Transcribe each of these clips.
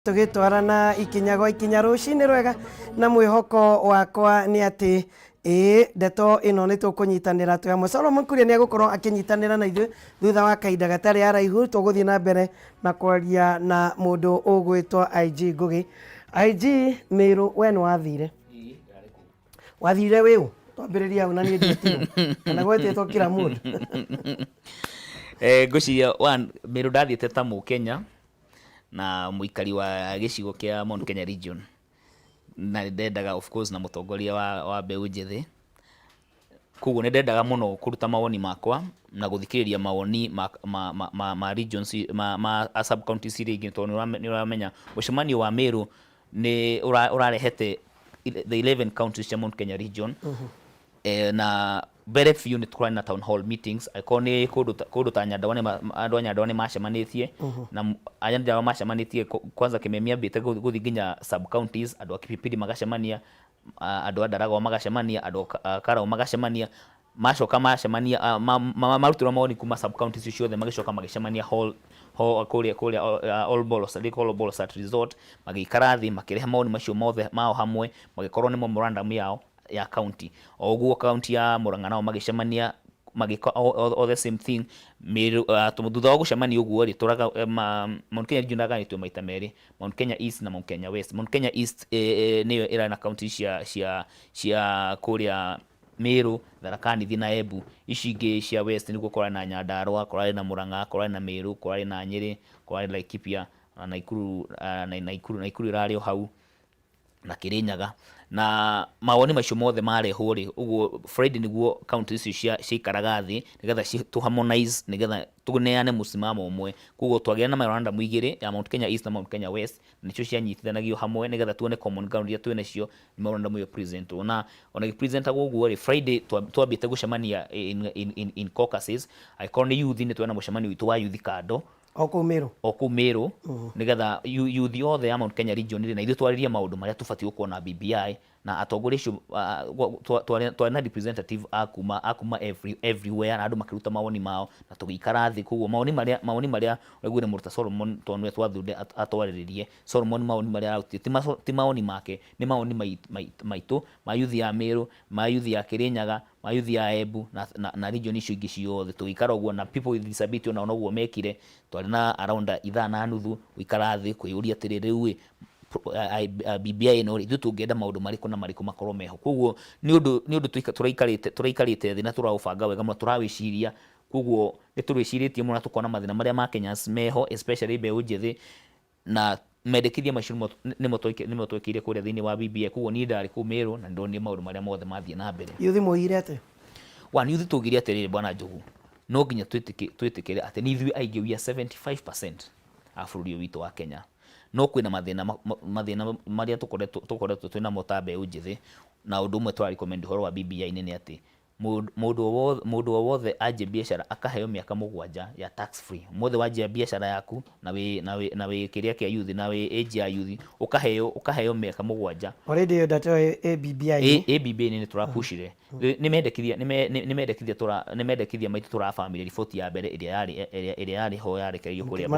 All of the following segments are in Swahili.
Tugitwarana ikinya gwa ikinya rucini rwega na mwihoko wakwa ni ati ndeto ino ni tukunyitanira twi hamwe. Solomon Kuria ni agukorwo akinyitanira na ithuĩ thutha wa kahinda gatari araihu. Tuguthii na mbere na kwaria na mundu ugwitwo IG Ngugi. IG Meru, we ni wathire wiu twambiriria hau na ni nditio kana gwetĩtwo kila mundu ngũciria Meru ndathiĩte ta Mũkenya na muikari wa gicigo kia Mount Kenya region, na ndendaga of course na mutongoria wa mbeũ njĩthĩ. Koguo ndendaga muno kuruta mawoni makwa na guthikiriria mawoni ma regions ma sub counties iria ingĩ, tondũ nĩ uramenya mũcemanio wa Meru ni urarehete the 11 counties cia Mount Kenya region. Na very few ni tukorana na town hall meetings. Akorwo ni kundu ta Nyandarua, andu a Nyandarua ni macemanitie na aya Nyandarua macemanitie kwanza Kimemia mbite guthi nginya sub counties, andu a Kipipiri magacemania, andu a Daragwa magacemania, andu a Karau magacemania, macoka macemania marutirwo mawoni kuma sub counties ciothe magicoka magicemania hall kuria all Bolosat resort, magikara thi makireha mawoni macio mothe mao hamwe, magikorwo ni memorandum yao ya county. Oguo county ya Murang'a nao magicemania magika all the same thing. Meru thutha wa gucemania uguo ri turaga Mount Kenya region aganitwe maita meri, Mount Kenya East na Mount Kenya West. Mount Kenya East niyo ira na county cia kuria Meru, Tharaka Nithi na Embu. Ici ingĩ cia West ni gukora na Nyandarua, korari na Murang'a, korari na Meru, korari na Nyeri, korari na Laikipia na Naikuru irari o hau na Kirinyaga. Na mawoni macio mothe marehwo ri uguo Friday niguo counties icio ciikaraga thi nigetha tu harmonize, nigetha tuneane musimamo umwe. Koguo twagia na memorandum igiri ya Mount Kenya East na Mount Kenya West, nicio cianyitithanagio hamwe nigetha tuone common ground iria twina cio. Memorandum yo present ona present uguo ri Friday twambite gucemania in caucuses. Akorwo ni youth ni twena mucemanio witu wa youth kando oku Meru nigetha youth othe ya Mount Kenya region na ithu twaririe maundu maria tubati gukorwo BBI na atongoria cio twana representative akuma everywhere, na andu makiruta mawoni mao na tugikara thi. Koguo mawoni maria regure Murta Solomon tonwe twathude atwariririe Solomon, mawoni maria ti mawoni make, ni mawoni maitu ma youth ya Meru, ma youth ya Kirinyaga, ma youth ya Embu na region icio ingĩ ciothe. Tugikara uguo na people with disability ona uguo mekire, twari na around 5:30 guikara thi kuyuria atiriri wi BBI no ri tungenda maundu mariku na mariku makorwo meho. Koguo ni undu turaikarite thi na turaubanga wega muno, turawiciria. Koguo ni turiciritie muno, tukona mathina maria ma Kenyans meho, especially mbeũ njĩthĩ, na mendekithia macio nimo twekire kuria thiini wa BBI. Koguo ni ndari ku Meru na ndonire maundu maria mothe mathie na mbere. Youth muire ate youth tugire atiriri bwana Njogu, no nginya twitikire ati ni ithui aingi wia 75% a bururi witu wa Kenya. No kwina mathina maria tukoretwo twina motambe unjithi, na undu umwe twa recommend horo wa BBI ni ati mundu wothe anje biashara akaheo miaka 7 ya tax free. Mothe wanje biashara yaku na we kiria kia youth na we age ya youth ukaheo miaka 7. Already yo dato BBI ni turapushire nimendekithia maitu tura family report ya mbere iria yari ho yarekerio kuria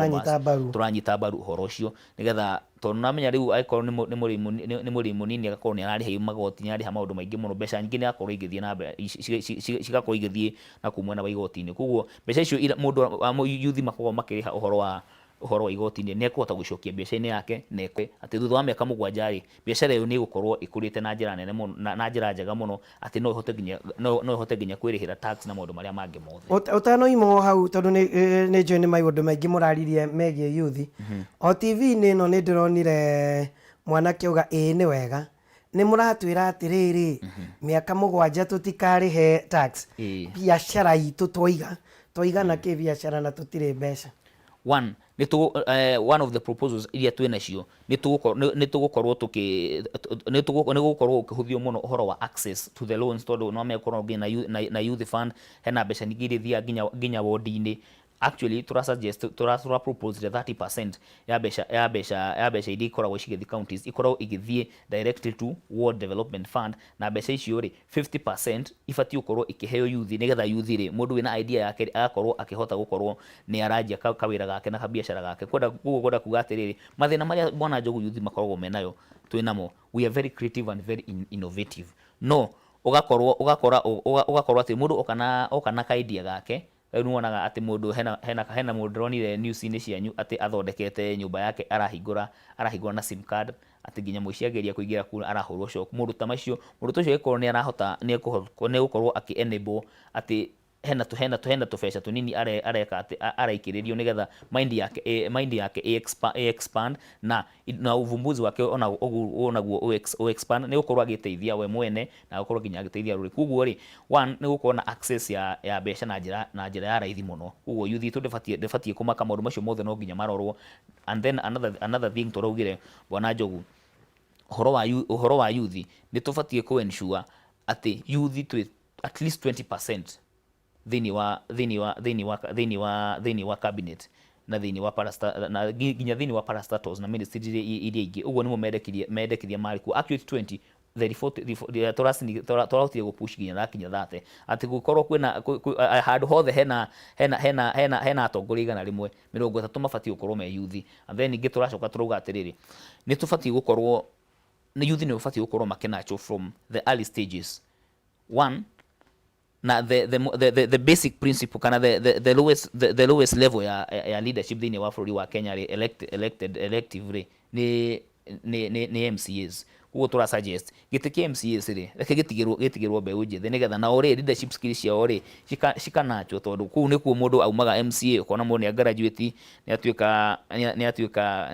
turanyita mbaru horo ucio nigetha tondu namenya riu aikorwo ni murimu nini agakorwo ni ararihe magoti, ni arariha maundu maingi muno, mbeca nyingi ni akorwo igithie na mbere cigakorwo igithie na kumwena wa igoti-ini. Koguo mbeca icio mundu youth makorwo makiriha uhoro wa igoti-ini ni ekuhota gucokia biacara-ini yake nekwe ati thutha wa miaka 7 ri biacara iyo ni gukorwo ikurite na njira nene muno na njira njega muno, ati no ihote nginya kwirihira tax na maundu maria mangi mothe. Utano imo hau tondu ni join maundu maingi muraririe megie youth. O TV-ini no ni ndironire mwanake uga ni wega ni muratwira atiriri miaka 7 tutikarihe tax. Biacara itu twiga na ke biacara na tutire mbeca. One of the proposals iria twina cio ni tugukorwo ukihuthio muno uhoro wa access to the loans, tondu no mekorwo na youth fund hena mbeca nyingi irithia nginya wodi-ini. actually turasuggest tura propose 30% ya beca iria ikoragwo cigĩthiĩ counties ikoragwo igĩthiĩ directly to World Development Fund, na beca icio rĩ 50% ibatiĩ gũkorwo ikĩheo yuthi, nĩgetha yuthi rĩ mũndũ wĩna idea yake agakorwo akĩhota gũkorwo nĩ aranjia kawĩra gake na kabiacara gake. Kwenda kuga atĩrĩrĩ, mathĩna marĩa Bwana Njogu yuthi makoragwo menayo twĩnamo, we are very creative and very innovative, no ugakora atĩ mũndũ oka na idea gake. Rĩu nĩwonaga atĩ mũndũ hena mũndũ ronire news-inĩ cianyu atĩ athondekete nyũmba yake arahingũra na sim card, atĩ nginya mũici ageria kũingĩra kũu arahũrwo shock. Mũndũ ta ũcio angĩkorwo nĩ gũkorwo akĩ-enable atĩ hena tũbeca tũnini areka atĩ araikĩrĩrio, nĩgetha mind yake expand na uvumbuzi wake onaguo expand, nĩ gũkorwo agĩteithia we mwene na gũkorwo nginya agĩteithia rũrĩrĩ. Koguo rĩ, one nĩ gũkorwo na access ya mbeca na njĩra ya raithi mũno. Koguo yuthi ndĩbatiĩ kũmaka, maũndũ macio mothe no nginya marorwo. And then another thing tũraugire Bwana Njogu, ũhoro wa yuthi nĩ tũbatiĩ kũ-ensure atĩ yuthi twĩ at least 20% thĩinĩ wa cabinet na thĩinĩ wa na nginya thĩinĩ wa parastatals na ministries iria ingĩ. Ũguo nĩmo mendekithia marĩ kuo. Actually 20 tũrahotire gũpush nginya nakinya 30, atĩ gũkorwo kwĩna handũ hothe hena atongoria igana rĩmwe, 30 mabatiĩ gũkorwo me yuthi. And then ningĩ tũracoka tũrauga atĩrĩrĩ, nĩ tũbatiĩ gũkorwo nĩ yuthi nĩ ũbatiĩ gũkorwo makĩnatural from the early stages. One, na the basic principle kana the lowest level ya leadership thĩinĩ wa bũrũri wa Kenya elective ni MCAs. Koguo tũrasuggest gĩtĩ kĩa MCAs rĩ, reke gĩtigĩrwo mbeũ njĩthĩ, nĩgetha nao rĩ leadership skills ciao rĩ cikanachwo, tondũ kũu nĩkuo mũndũ aumaga MCA ũkona mũndũ nĩ graduate nĩ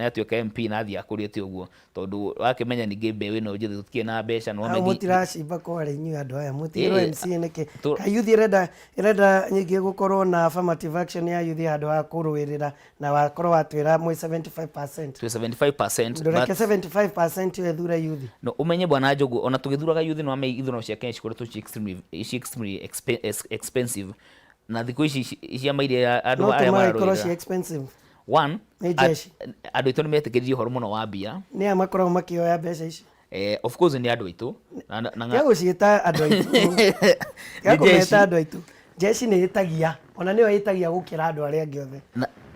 atuĩka MP na athiĩ akũrĩte ũguo, tondũ wakĩmenya ningĩ mbeũ ĩno njĩthĩ tũtikĩrĩ na mbeca no amenyi mũtiracimba kware inyuĩ andũ aya mũtirwo MCA nĩkĩ kayuthi ĩrenda nyingĩ gũkorwo na affirmative action ya yuthi handũ ha kũrũĩrĩra na wakorwo watwĩra mwe 75% ndũreke 75% wethure yuthi. No umenye Bwana Njogu, ona tũgĩthuraga yuthi no ame ithurano cia Kenya cikoretwo extremely expensive, na thikũ ici cia maire andũ aya mararũĩrĩra expensive. One, andũ aitũ nĩ metĩkĩririe ũhoro mũno wa mbia, nĩ makoragwo makĩoya mbeca ici. Of course nĩ andũ aitũ ya gũciĩta andũ aitũ ya kũmeta andũ aitũ. Jeshi nĩ ĩtagia, ona nĩyo ĩtagia gũkĩra andũ arĩa angĩ othe,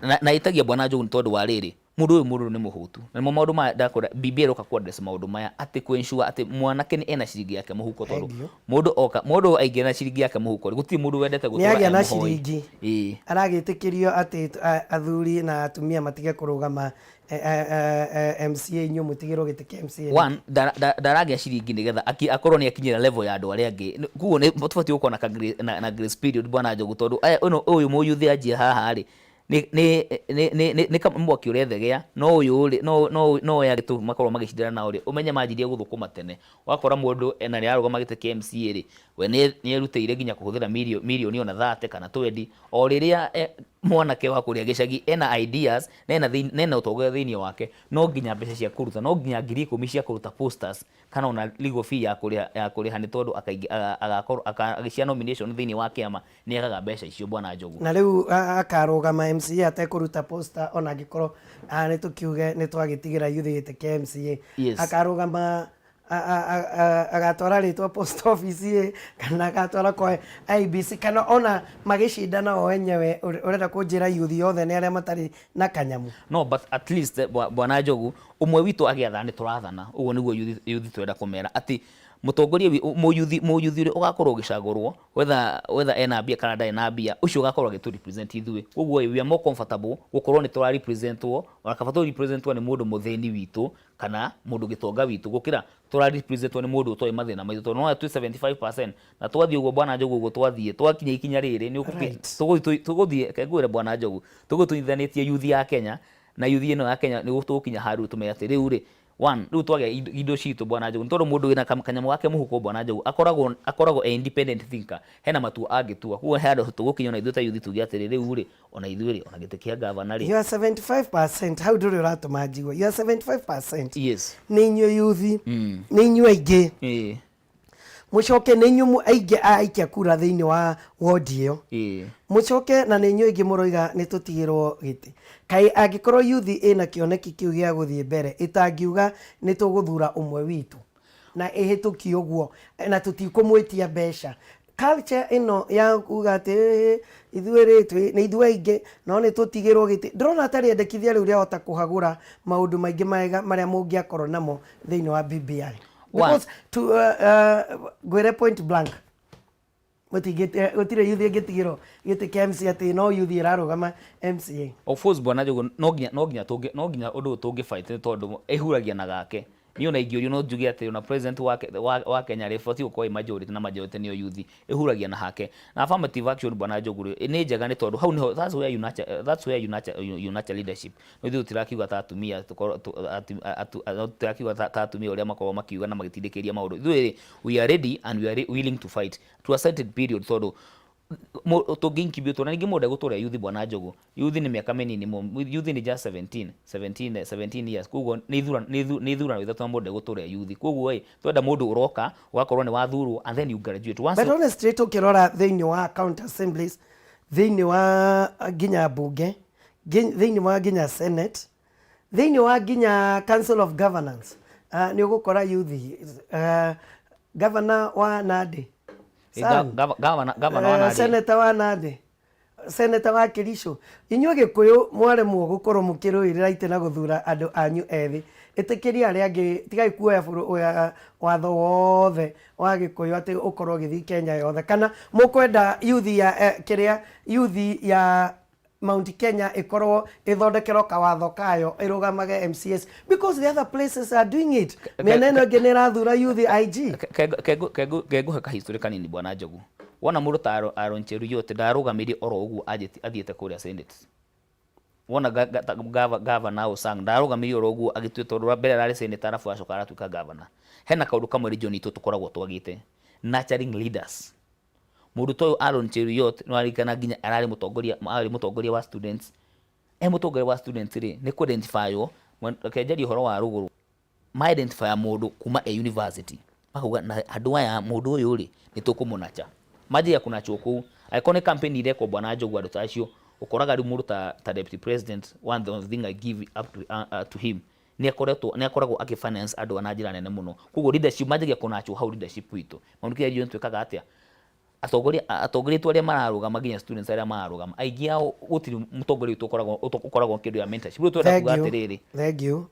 na ĩtagia Bwana Njogu tondũ wa rĩrĩ, mũndũ nĩ mũhũtu, na nimo maũndũ maya ndakora BBI roka ku address maũndũ maya atĩ kũ-ensure atĩ mwanake nĩ ena ciringi yake mũhuko, tondũ mũndũ aingĩ na ciringi yake mũhuko gũtirĩ mũndũ wendete gũtũra nĩ na ciringi aragĩtĩkĩrio atĩ athuri na atumia matige kũrũgama MCA nyũ mũtigĩrwo gĩtĩ kĩa MCA. One, ndaragĩa ciringi nĩgetha akorwo nĩ akinyĩra level ya andũ arĩa angĩ. Koguo nĩ tũbatiĩ gũkorwo na grace period Bwana Njogu, tondũ ũyũ mũyuthi anjia haha rĩ nĩ mwaki ũrethegea, no ũyũ no yagĩtũ makorwo magĩcindana nao rĩ ũmenye manjirie gũthũkũma tene. Wakora mũndũ ena nĩ ararũgama gĩtĩ kĩa MCA rĩ, we nĩ erutĩire nginya kũhũthĩra mirioni ona 30 kana 20, o rĩrĩa mwanake wa kũrĩa gĩcagi ena ideas na ena ũtongoria thĩinĩ wake, no nginya mbeca cia kũruta, no nginya 10,000 cia kũruta posters kana ona legal fee ya kũrĩha, nĩ tondũ agakorwo agĩcia nomination thĩinĩ wa kĩama nĩ agaga mbeca icio Bwana Njogu. Na rĩu akarũgama MCA atekũruta poster ona angĩkorwo nĩ tũkiuge nĩ twagĩtigĩra yuthi gĩtĩ kĩa MCA, akarũgama agatwara rĩtwa post office kana agatwara kwa IBC kana ona magĩcindana o enyewe. Ũrenda kũnjĩra yuthi yothe nĩ arĩa matarĩ na kanyamu? No, but at least Bwana Njogu, ũmwe witũ agĩathana nĩ tũrathana. Ũguo nĩguo yuthi twenda kũmera atĩ mũtongoria mũyuthi ũrĩa ũgakorwo ũgĩcagũrwo whether ena mbia kana ndarĩ na mbia, ũcio ũgakorwo agĩtũ-represent ithuĩ. Ũguo we are more comfortable gũkorwo nĩ tũra-representwo, ona kaba tũ-representwo nĩ mũndũ mũthĩni witũ kana mũndũ gĩtonga witũ, gũkĩra tũra-representwo nĩ mũndũ ũtoĩ mathĩna maitũ, tondũ no twĩ 75% na twathiĩ ũguo Bwana Njogu, ũguo twathiĩ twakinya ikinya rĩrĩ nĩ tũgũthiĩ ngwĩre Bwana Njogu, tũgũtuithanĩtie yuthi ya Kenya na yuthi ĩno ya Kenya nĩ tũgũkinya handũ tũmenye atĩ rĩu rĩ rĩu twagĩa indo citũ Bwana Njogu, tondũ mũndũ wĩna kanyamu gake mũhuko Bwana Njogu akoragwo independent thinker, hena matua angĩtua. Koguo he handũ tũgũkinya ona ithuĩ ta yuthi tuge atĩrĩ rĩu rĩ ona ithuĩ rĩ ona gĩtĩ kĩa gavana rĩ. You are 75%, hau ndũrĩ ũratũma njigua. You are 75%. Yes. Nĩ inyuĩ yuthi, nĩ inyuĩ aingĩ. mucoke nä inyuä aingä aikia kura thä inä wa wondi ä yo mucoke na nä inyuä aingä må roiga nä tå tigä rwo gä tä kaä angä korwo yuthi ä na kä oneki kä u gä a gå thiä mbere ä tangiuga nä tå gå thura å mwe witå na ä hä tå ki å guo na tå tikå mwä tia mbeca culture ino ya kuga atä ithuä rä nä ithuä aingä no nä tå tigä rwo gä tä ndä rona atarä endekithia rä u rä ahota kå hagå ra maå ndå maingä mega marä a må ngä akorwo namo thä inä wa BBI because ngwä re point blank gå tirä yuthi ngä tigä rwo gä tä kä MC atä no yuthi ä rarå gama MCA of course bwana Njogu no nginya å ndå å tå ngä fight nä tondå ähuragia na gake niä ona ingä å rio no njuge atä ona president wa Kenya rä boti gå korwo majority na majority nä o yuthi ähuragia na hake na affirmative action bwana Njogu nä njega nä tondå hau nä that's where unite leadership no ithuä tirakiuga ta atumia tirakiuga ta atumia å rä a makorwo makiuga na magä tindä kä ria maå ndå ithuä we are ready and we are willing to fight to a certain period tondå tå ngä incubate na ningä må ndå gå tå rä a yuthi bwana Njogu yuthi nä mä aka mä nini yuthi nä just 17 years koguo nä ithurano ithatå na må ndå gå tå rä a yuthi koguo twenda må ndå å roka å gakorwo nä wathurwo and then you graduate but honestly tå kä rora thä inä wa county assemblies thä inä wa nginya mbunge thä inä wa nginya senate thä inä wa nginya council of governance nä å gå kora yuthi governor wa Nandi seneta wa Nandi seneta wa Kericho inyuä gä kå yå mwaremwo gå korwo må kä rå ä rä ra itä na gå thura andå anyu ethä ä tä kä ria arä angä tigai kuoya watho wothe wa gä kå yå atä å korwo gä thiä Kenya yothe kana må kwenda yuthi ya kä rä a yuthi ya Mount Kenya ikorwo ithondekerwo kawatho kayo irugamage MCS because the other places are doing it mena ino ngi nirathura youth IG kegu haka history kanini bwana Njogu wona mundu ta Aaron Cheruiyot ndarugamirie oro uguo athiete kuria Senate wona governor Osang ndarugamirie oro uguo agituĩtwo ro mbere rarĩ Senate arafu acoka aratuĩka governor hena kaundu kamwe region itu tukoragwo twagite nurturing leaders mundu toyo Aaron Cheruiyot no arikana nginya arari mutongoria wa students mutongoria wa students ri ni ku identify yo kenjeri horo wa ruguru ma identify mundu kuma university makuga na andu aya mundu uyu ri ni tukumunacha maji ya kunacho ku aikone campaign ile kwa bwana Njogu andu tacio ukoraga ri mundu ta deputy president one the thing I give up to him ni akoragwo akifinance andu ana njira nene muno kugo leadership maji ya kunacho how leadership witu mundu kia region twekaga atia atongoria tu aria mararugama nginya students aria mararugama aingi ao gutiri mutongoria tu ukoragwo kindu ya mentorship riu twenda kuga atiriri thank you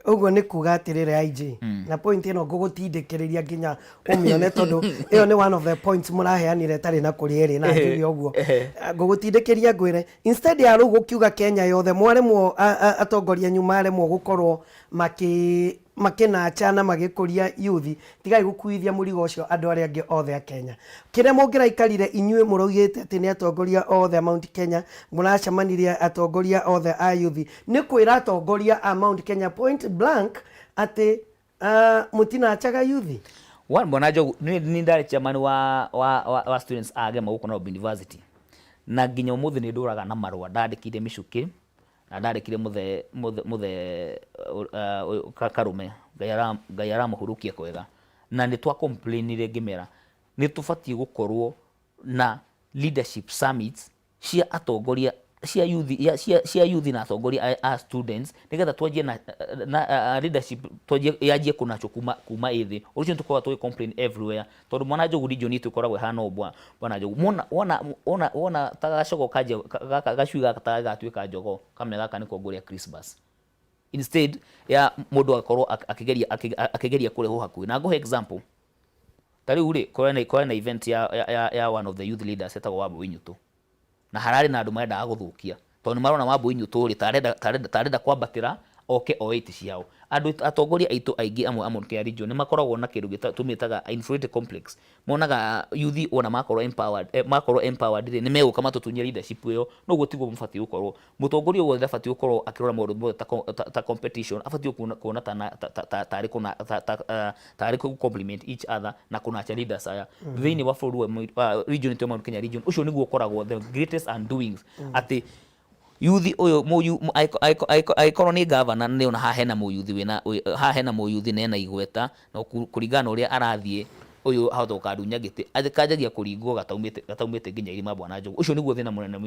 uguo ni kuga atiriri IG na point ino ngugutindikiriria nginya umione tondu iyo ni one of the points muraheanire tari na kurieri na njuge uguo ngugutindikiria ngwire instead ya rugu kiuga Kenya yothe mwaremwo atongoria nyumaremwo gukorwo makinacha na magikuria yuthi tigai gukuithia murigo ucio andu aria angi othe a Kenya kire mungiraikarire inyue muroigite ati ni atongoria othe a Mount Kenya muracamanirie atongoria othe a yuthi ni kwira atongoria a Mount Kenya point blank ati mutinachaga yuthi one bwana Njogu ni ndari chairman wa students agema guko na university na nginya umuthi ni nduraga na marwa ndandikire micuki na ndarikire muthe Karume Ngayara muhurukia kwega na ni twa complainire ngimera ni tufatie gukorwo na leadership summits cia atongoria cia youth na atongoria a students nigetha twanjie na leadership twanjie yajie kunacho kuma ithi ucio tukorwa twi complain everywhere tondu mwana Njogu region itu koragwo hana obwa bwana Njogu wona tagacogo kaje gacuiga gatuika njogo kamwe gaka ni kuongoria Christmas instead ya mundu akorwo akigeria kureho hakui na nguhe example tari uri kwa na event ya one of the youth leaders etagwo wa Buinyutu na harari na andu marenda guthukia tondu marona wa Buinyutu ri tarenda kwambatira oke o 8 ciao andu atongoria aitu aingi amwe Kenya region ni makoragwo na kindu tumitaga inferiority complex monaga youth ona makorwo empowered ni meguka matutunyia leadership iyo no gutigo mufati ukorwo mutongoria ugo thafati ukorwo akirora maundu ta competition afati kuona tari ku compliment each other na kuna cha leaders aya thini wa bũrũri wa region to Kenya region ucio niguo ukoragwo the greatest undoings ati yuthi uyu aikorwo ni governor ni ona hahena muyuthi wina hahena muyuthi nena igweta na kuringana uria arathie uyu hauta ukarunya giti akanjagia kuringwo gataumite nginya irima Bwana Njogu. Ucio niguo thina munene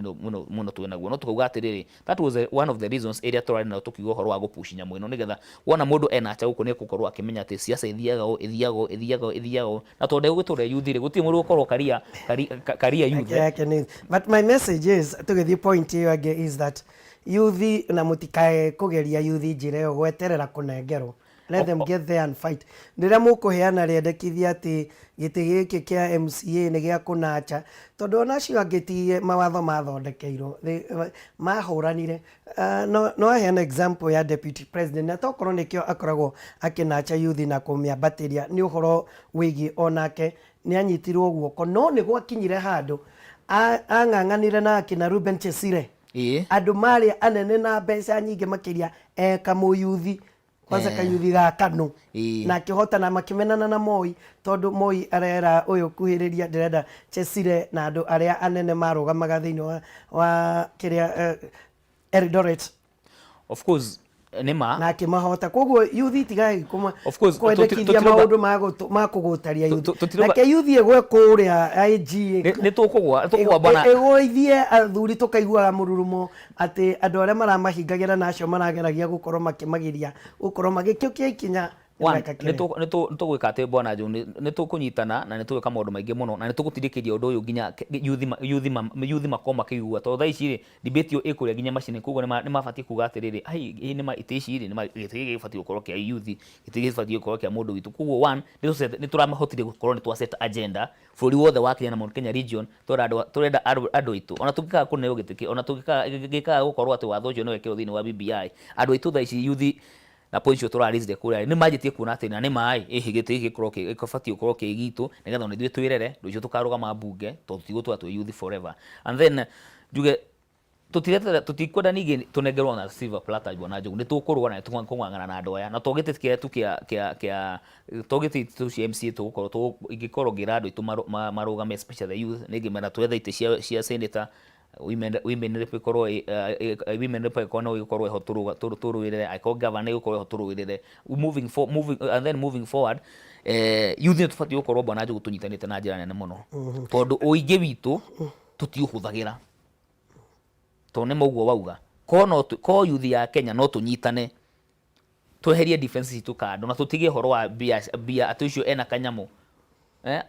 muno twinaguo. No tukauga atiriri, that was one of the reasons area turari na tukiuga horo wa gupush nyamu ino nigetha wona mundu ena cha guko ne gukorwo akimenya ati siasa ithiago na tonde guture youth ri guti mundu gukorwo karia youth. But my message is to get the point here again is that youth na mutikae kugeria youth njira yo gweterera kunengerwo. Let them get there and fight. Ndira mukuheana riendekithia ati giti giki kia MCA ni gia kunacha tondu ona cio angiti mawatho mathondekeirwo mahuranire. No I an example ya deputy president na tokorwo nikio akoragwo akinacha youth na kumiambatiria ni uhoro wigi onake ni anyitirwo guoko no ni gwakinyire handu ang'ang'anire na akina Ruben Chesire andu mari anene na mbeca nyingi makiria kamuyuthi kwanza kayuthi ga Kanu na kihota na makimenana na Moi tondu Moi arera uyu kuhiriria ndirenda Chesire na andu aria anene marugamaga thiini wa kiria Eldoret of course nima na kimahota koguo yuthi tigai kuma kwendekithia maundu makugutaria yuthi na ke yuthi egwe kuria IG ni tukugwa bana egoithie athuri tukaigua mururumo ati andu aria maramahingagira nacio marageragia gukorwo makimagiria gukorwo magikio kia ikinya nitugwika ati Bwana Njogu nitukunyitana na nitugwika maundu maingi muno na nitugutirikiria undu uyu nginya youth makoma kiigua to thaici ri debate yo ikuria nginya macini kugo ni mabati kuga atiriri ai ni ma itici ri ni ma gibati gukorwo kia youth gibati gukorwo kia mundu witu kugo one nituramahotire gukorwo ni twa set agenda buri wothe wa Kenya na Mount Kenya region turenda andu itu ona tugika kuneo gitiki ona tugika gukorwo ati watho ucio no wekero thini wa BBI andu itu thaici youth na position turarize kuria ni majitie kuona ati na ni mai ihigite gikorwo ikobati gukorwo kigitu nigetha ona ithuĩ twirere nducio tukarugama bunge to tutigo twa youth forever and then njuge tutikwenda ningi tunengerwo na silver platter Bwana Njogu nitukurwa na tukung'ang'ana na andu aya na togite tu kia togite tu MCA tugukorwo ingikorwo ngira andu itu marugame especially the youth ningimena twetha ite cia senator women rep korwo women rep kono ikorwo hoturuwirire aiko governor ikorwo hoturuwirire moving forward youth ni tufati gukorwo Bwana Njogu tunyitanite na njira nene muno tondu uingi witu tutiuhuthagira to ne moguo wauga ko youth ya Kenya no tunyitane tweherie defense itu kando na tutigie horo wa bia atucio ena kanyamu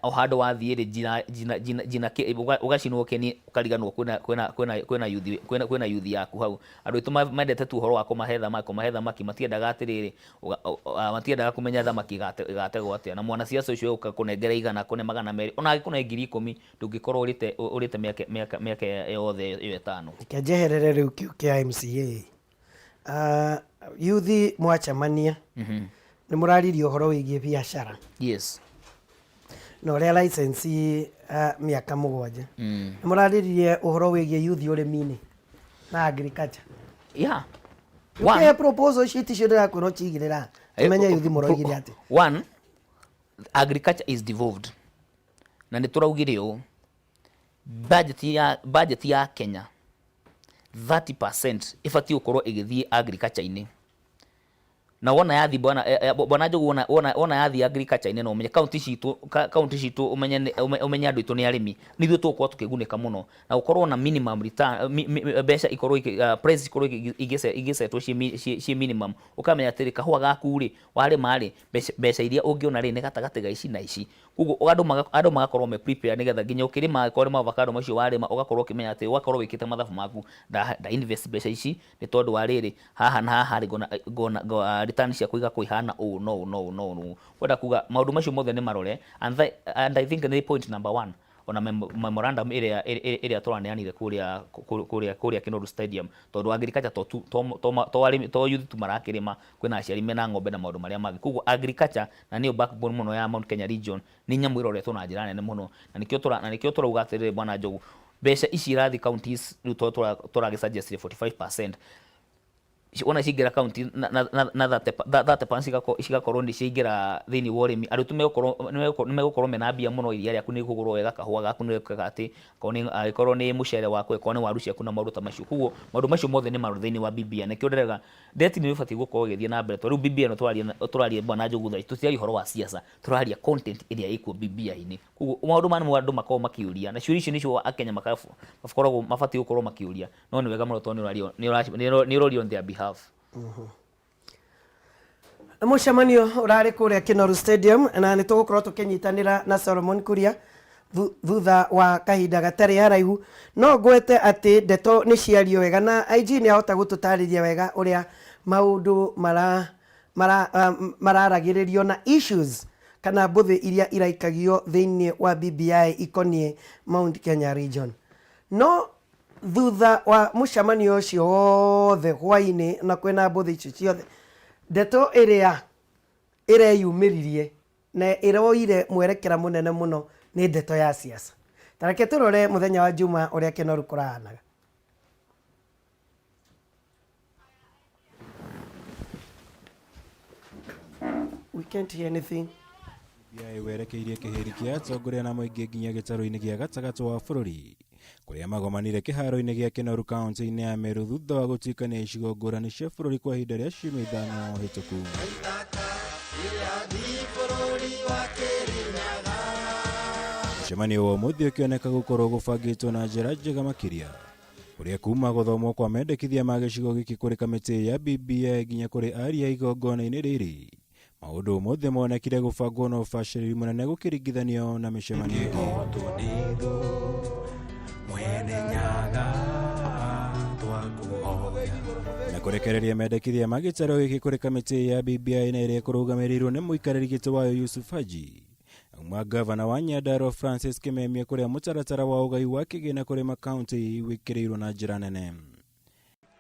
o handu wathiire jina ugacinwo keni ukariganwo kwena youth yaku hau andu itu mendete tu horo wa kumahetha maki matiendaga atiriri matiendaga kumenya thamaki igategwo atia na mwana ciaca ucio uka kunengera igana kune magana meri ona agikune 10,000 ndungikorwo urite miaka yothe iyo etano kiajeherere riu kia MCA youth mwachamania ni muraririo horo wigie biashara yes no ria license miaka 7 ni muraririe uhoro wigie youth urimini na agriculture one proposal sheet cio ndira kwiro chigirira tumenya youth muroigire ati one agriculture is devolved na ni turaugire u budget ya Kenya 30% ifati ukorwo igithie agriculture ini na wona yathi Bwana Njogu wona yathi agriculture ine no umenye county citu umenye andu itu ni arimi nithu tukwa tukigunika muno na ukorwo na minimum return beca ikorwo price ikorwo igisetwo ci minimum ukamenya atiri kahua gaku ri wari mari beca iria ungiona ri ni gatagati ga ici na ici kugo andu magakorwo me prepare nigetha nginya ukirima korwo ma avocado macio warima ugakorwo ukimenya ati ugakorwo wikite mathabu maku da invest beca ici ni tondu wa riri haha na haha ri gona return cia kuiga kuihana no wenda kuga maundu macio mothe ni marore and I think the point number 1 ona memorandum area turaneanire kuria Kinoru Stadium tondu agriculture to youth marakirima kwina aciari mena ng'ombe na maundu maria magi kugo agriculture na niyo backbone muno ya Mount Kenya region ni nyamu iroretwo na njira nene muno na nikio turauga atiriri Bwana Njogu beca ici irathi counties riu turagisuggest 45% ona cigira county na that pansi cigakorwo ni cigira thini wa urimi arutu megukorwo mena mbia muno iria yaku ni kugurwo wega kahua gaku ni kagati koni agikorwo ni mucere waku koni waru ciaku na maruta macio kuguo maundu macio mothe ni maru thini wa BBI ne kionderega deti ni bati gukorwo githie na mbere riu BBI no turarie bwana Njugutha tutiri horo wa siasa turaria content iria iko BBI ni kuguo maundu manu andu makao makiuria na ciuria icio nicio akenya makoragwo mabati gukorwo makiuria no ni wega muno to ni rorio on their behalf. Mucemanio urari kuria Kinoru Stadium na ni tugukorwo tukinyitanira na Solomon Kuria thutha wa kahinda gatari haraihu no ngwete ati ndeto ni ciario wega na IG ni ahota gututariria wega uria maundu mararagiririo na issues kana mbuthi iria iraikagio thiini wa BBI ikonie Mount Kenya region no thutha wa mucemanio ucio wothe hwaini na kwina mbuthi icio ciothe ndeto iria ireyumiririe na iroire mwerekera munene muno ni ndeto ya siasa tareke turore muthenya wa Juma uria Kinoru kurahanaga. We can't hear anything. BBI werekeirie kihiri kia atongoria na muingi nginya gitaro-ini gia gatagati wa bururi kuria magomanire kiharo-ini gia Kinoru kaunti-ini ya Meru thutha wa gutikania icigo ngurani cia bururi kwa ihinda ria ciumia ithano hituku. Mucemanio wa umuthi ukioneka gukorwo gubangitwo na njira njega makiria kuria kuma guthomwo kwa mendekithia ma gicigo giki kuri kamiti ya BBI nginya kuri aria igongona-ini riri maundu umuthi monekire gubangwo na ubaciriri munene gukiringithanio na micemanio ingi. Na kurekereria mendekithia ma gitaro giki kuri kamiti ya BBI na iria kurugamirirwo ni muikariri giti wayo Yusuf Haji Gavana wa Nyandarua Francis Kimemia kuria mutaratara wa ugai wa kigina kuri makaunti wikirirwo na njira nene.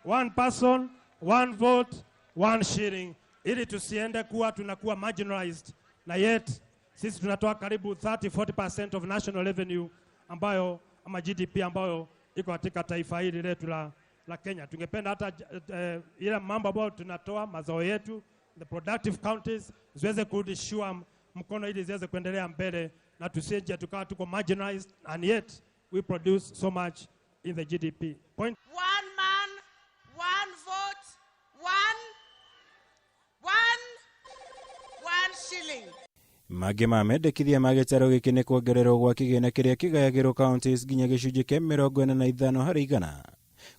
One person, one vote, one shilling, ili tusiende kuwa tunakuwa marginalized na yet sisi tunatoa karibu 30-40% of national revenue ambayo ama GDP ambayo iko katika taifa hili letu la Kenya. Tungependa hata ile mambo ambayo tunatoa mazao yetu the productive counties ziweze kurudishiwa mkono ili ziweze kuendelea mbele na tusije tukawa tuko marginalized and yet we produce so much in the GDP. Point. One man, one vote, one shilling. Mage ma mendekithia ma gitaro giki ni kuongererwo gwa kigina kiria kigayagirwo counties nginya gicunji kia 45 harĩ 100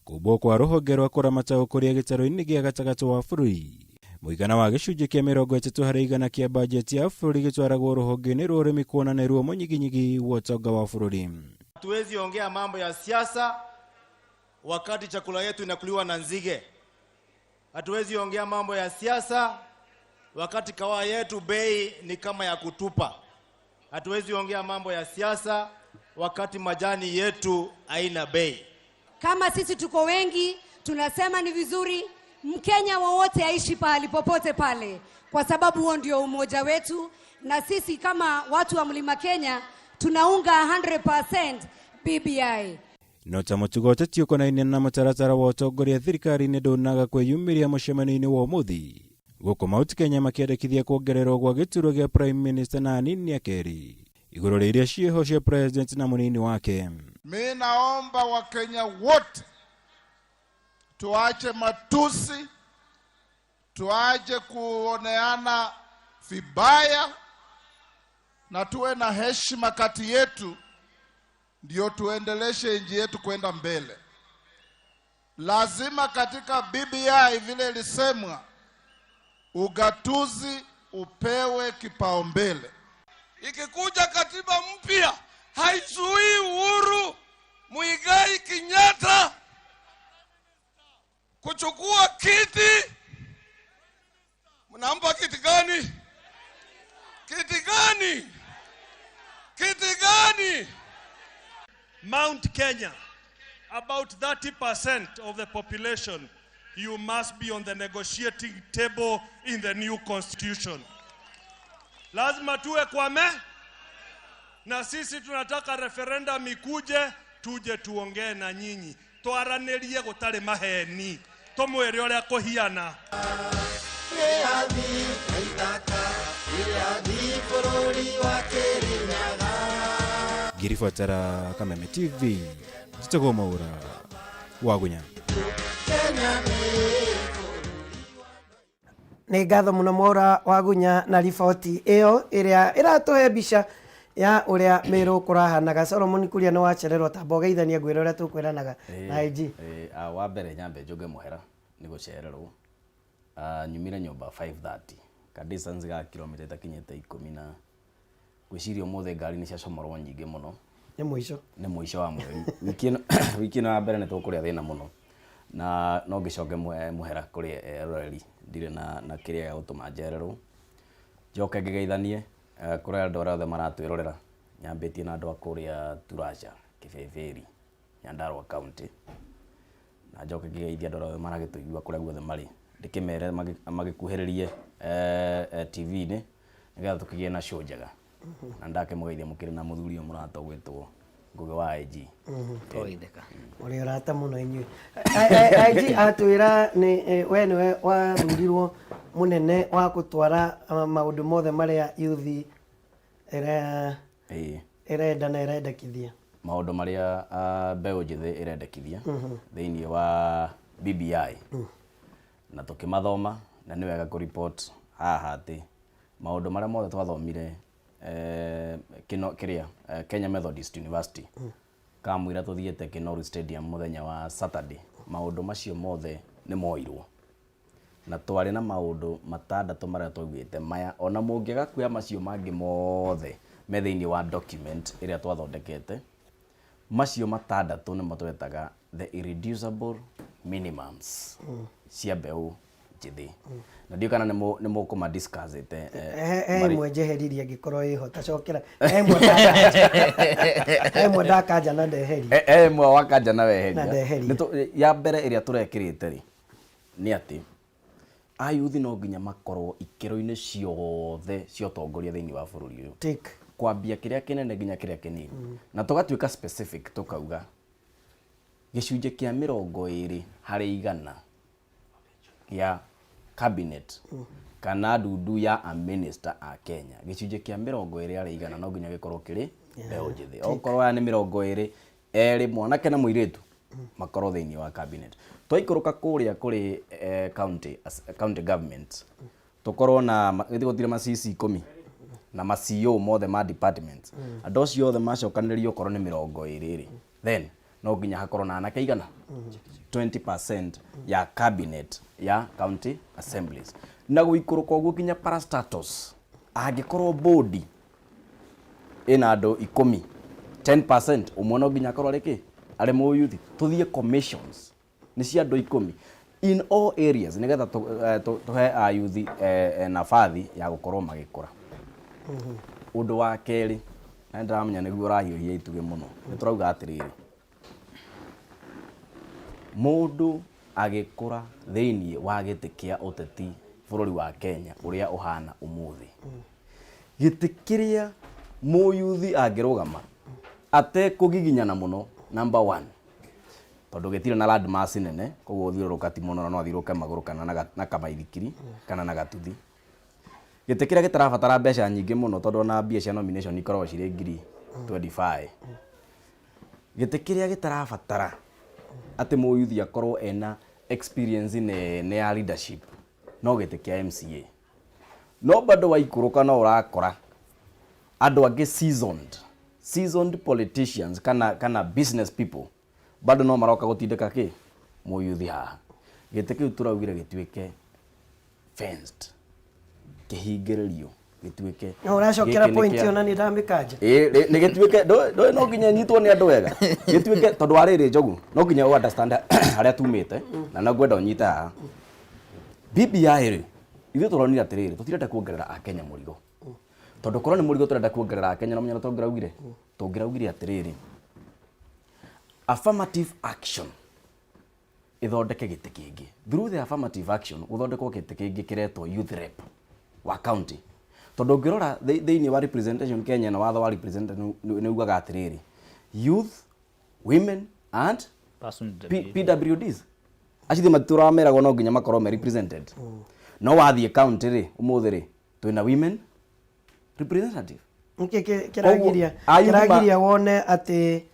kubwo kwa ruhonge rwa kuramata ukuria gitaro-ini gia gatagati wa bururi. Muigana wa gicunji kia 30 harĩ 100 kia budget ya bururi gitwaragwo ruhonge-ini rwa urimi kuonanĩrwo munyiginyigi wa utonga wa bururi. Hatuwezi ongea mambo ya siasa wakati chakula yetu inakuliwa na nzige. Hatuwezi ongea mambo ya siasa wakati kawa yetu bei ni kama ya kutupa. Hatuwezi ongea mambo ya siasa wakati majani yetu haina bei. Kama sisi tuko wengi, tunasema ni vizuri Mkenya wowote aishi pahali popote pale, kwa sababu huo ndio umoja wetu, na sisi kama watu wa Mlima Kenya tunaunga 100% BBI. Nota mutugo teti ukonaine na mutaratara wa utongoria thirikari-ini ndunaga kwiyumiria mucemanio-ini wa umuthi guku Mount Kenya makiendekithia kuongererwo gwa gituro gia Prime Minister na anini akeri iguru riria cieho cia president na munini wake. Mimi naomba Wakenya wote tuache matusi, tuache kuoneana vibaya na tuwe na heshima kati yetu, ndio tuendeleshe nchi yetu kwenda mbele. Lazima katika BBI vile ilisemwa ugatuzi upewe kipaumbele. Ikikuja katiba mpya haizuii Uhuru Muigai Kenyatta kuchukua kiti. Mnampa kiti gani? Kiti gani? Kiti gani? Mount Kenya, about 30% of the population, you must be on the negotiating table in the new constitution. Lazima tuwe kwame, na sisi tunataka referendum ikuje, tuje tuongee na nyinyi. Twaranĩrie gũtarĩ maheni. tumwire uria kuhiana ngirifuatara Kameme TV Jitego Maura Wagunya. Nĩ ngatho mũno Mwaura Wagunya na riboti ĩyo ĩrĩa ĩratũhe mbica ya ũrĩa Meru kũrahanaga. Solomon Kuria nĩ wacererwo ta mbogeithania ngwĩra ũrĩa tũkwĩranaga na IG. Wa mbere nyambe njoge mũhera nĩ gũcererwo. Nyumire nyũmba 5:30 ka distance ga kilomita itakinyĩte 10 na gwĩciria ũmũthĩ ngari nĩ ciacomorwo nyingĩ mũno. Nĩ mũico wa mweri. Wiki ĩno ya mbere nĩ tũkũrĩa thĩna mũno na no ngĩcoke mũhera kũrĩ roreri ndirĩ na kĩrĩa gĩa gũtũma njererwo. Njoke ngĩgeithanie kũrĩ andũ arĩa othe maratwĩrorera, nyambĩtie na andũ a kũrĩa Turaca Kĩbĩbĩri Nyandarua County, na njoke ngĩgeithia andũ arĩa othe maragĩtũigua kũrĩa guothe marĩ, ndĩkĩmere magĩkuhĩrĩrie TV-inĩ nĩgetha tũkĩgĩe na show njega. Na ndakĩmũgeithia mũkĩrĩ na mũthuri ũyũ mũrata ũgwĩtwo Ngugi wa IG. Twaitheka. Ũrĩa ũrata mũno inyuĩ. IG atwĩra we nĩwe wathurirwo mũnene wa gũtwara maũndũ mothe marĩa youth ĩrenda na ĩrendekithia. Maũndũ marĩa mbeũ njĩthĩ ĩrendekithia thĩinĩ wa BBI. Na tũkĩmathoma na nĩ wega kũ-report haha atĩ maũndũ marĩa mothe twathomire Kenya Methodist University kamwira tuthiĩte Kinoru Stadium mũthenya wa Saturday, maũndũ macio mothe nĩ moirwo na twarĩ na maũndũ matandatũ marĩa twaugĩte maya ona mũngĩaga kuoya macio mangĩ mothe me thĩinĩ wa document ĩrĩa twathondekete. Macio matandatũ nĩ matwetaga the irreducible minimums cia mbeũ njĩthĩ. Na ndio kana nĩ mũkũma discuss ite imwe njeheririe angĩkorwo ĩho tacokera imwe ndakanja na ndeherie imwe wakanja na weheria. Ya mbere ĩrĩa tũrekĩrĩte rĩ nĩ atĩ ayuthi no nginya makorwo ikĩro-inĩ ciothe cia ũtongoria thĩinĩ wa bũrũri ũyũ, kwambia kĩrĩa kĩnene nginya kĩrĩa kĩnini. Na tũgatuĩka specific tũkauga gĩcunjĩ kĩa 20% ya cabinet kana ndundu ya a minister a Kenya, gĩcunjĩ kĩa 20% no nginya gĩkorwo kĩrĩ mbeũ njĩthĩ. Okorwo ya nĩ 20 erĩ mwanake na mũirĩtu makorwo thĩinĩ wa cabinet. Twaikũrũka kũrĩa kũrĩ county government tũkorwo na gũtirĩ ma CC 10 na ma CEO mothe ma departments. Andũ acio othe macokanĩrĩrio okorwo nĩ 20 then no nginya hakorwo na anake igana 20% ya cabinet ya county assemblies. Na gũikũrũka ũguo nginya parastatus angĩkorwo body ĩna andũ 10% ũmwe no nginya akorwo arĩ arĩ mũyuthi. Tũthiĩ commissions nĩ cia andũ 10 in all areas nĩgetha tũhe ayuthi nabathi ya gũkorwo magĩkũra. Ũndũ wa kerĩ na ndĩramenya nĩguo ũrahiũhia ituge mũno, nĩ tũrauga atĩrĩrĩ, mũndũ agĩkũra thĩinĩ wa gĩtĩ kĩa ũteti bũrũri wa Kenya ũrĩa ũhana ũmũthĩ, gĩtĩ kĩrĩa mũyuthi angĩrũgama atekũgiginyana mũno, number 1 tondũ gĩtirĩ na landmass nene, koguo ũthiũrũrũka ti mũno, no ũthiũrũke magũrũ kana na kamaithikiri kana na gatuthi. Gĩtĩ kĩrĩa gĩtarabatara mbeca nyingĩ mũno tondũ na mbia cia nomination ikoragwo cirĩ ngiri 25. Gĩtĩ kĩrĩa gĩtarabatara atĩ mũyuthi akorwo ena experience nene ya leadership no gĩtĩ kĩa MCA. No bado waikũrũka no ũrakora andũ angĩ seasoned politicians kana business people bado no maroka gũtindĩka mũyuthi haha. Gĩtĩ kĩu tũraugire gĩtuĩke fenced, kĩhingĩrĩrio, gĩtuĩke. Ũracokera point ona nĩ ndamĩkanja. Nĩ gĩtuĩke ndũĩ no nginya nyitwo nĩ andũ wega. Gĩtuĩke tondũ warĩrĩ Njogu no nginya u understand harĩa tumĩte na no ngwenda ũnyite haha. BBI rĩ ithuĩ tũronire atĩrĩrĩ, tũtirenda kuongerera Akenya mũrigo. Tondũ korwo nĩ mũrigo tũrenda kuongerera Akenya no mũnyana tũngĩraugire atĩrĩrĩ, affirmative action ithondeke gĩtĩ kĩngĩ. Through the affirmative action gũthondekwo gĩtĩ kĩngĩ kĩretwo youth rep wa county. Tondũ ngĩrora thĩinĩ wa representation Kenya na watho wa representation nĩ ugaga atĩrĩrĩ, youth, women and PWDs. acio maturameragwo no nginya makorwo me represented no wathie county ri umuthi ri twina women representative kiragiria wone ati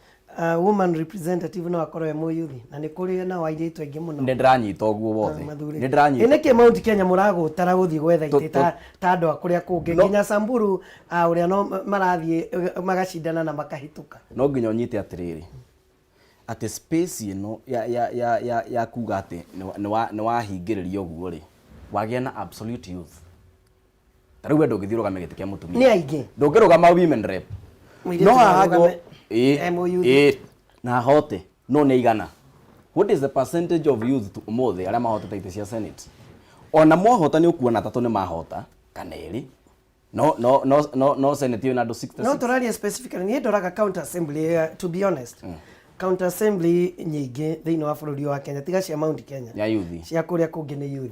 woman representative no akorwe muyuthi na ni kuri na wairitu aingi muno ndiranyita oguo wothe ndiranyita niki Mount Kenya muragutara guthii gwetha ite ta andu akuria kungi nginya Samburu uria no marathie magacindana na makahituka no nginya unyite atiriri ati space ino ya kuga ati ni wahingiriria oguo ri wagia na absolute youth tariu we ndungithiruga giti kia mutumia ni aingi ndungirugama women rep no hago na hote no ne igana. What is the percentage of youth to umuthi aria mahotete ite cia senate ona mohota ni ukuona tatu ni mahota kaneri no senate ina do 66 no toraria specifically ni ndoraga county assembly to be honest county assembly nyingi thiini wa bururi wa Kenya tiga cia Mount Kenya ya youth cia kuria kungi ni youth.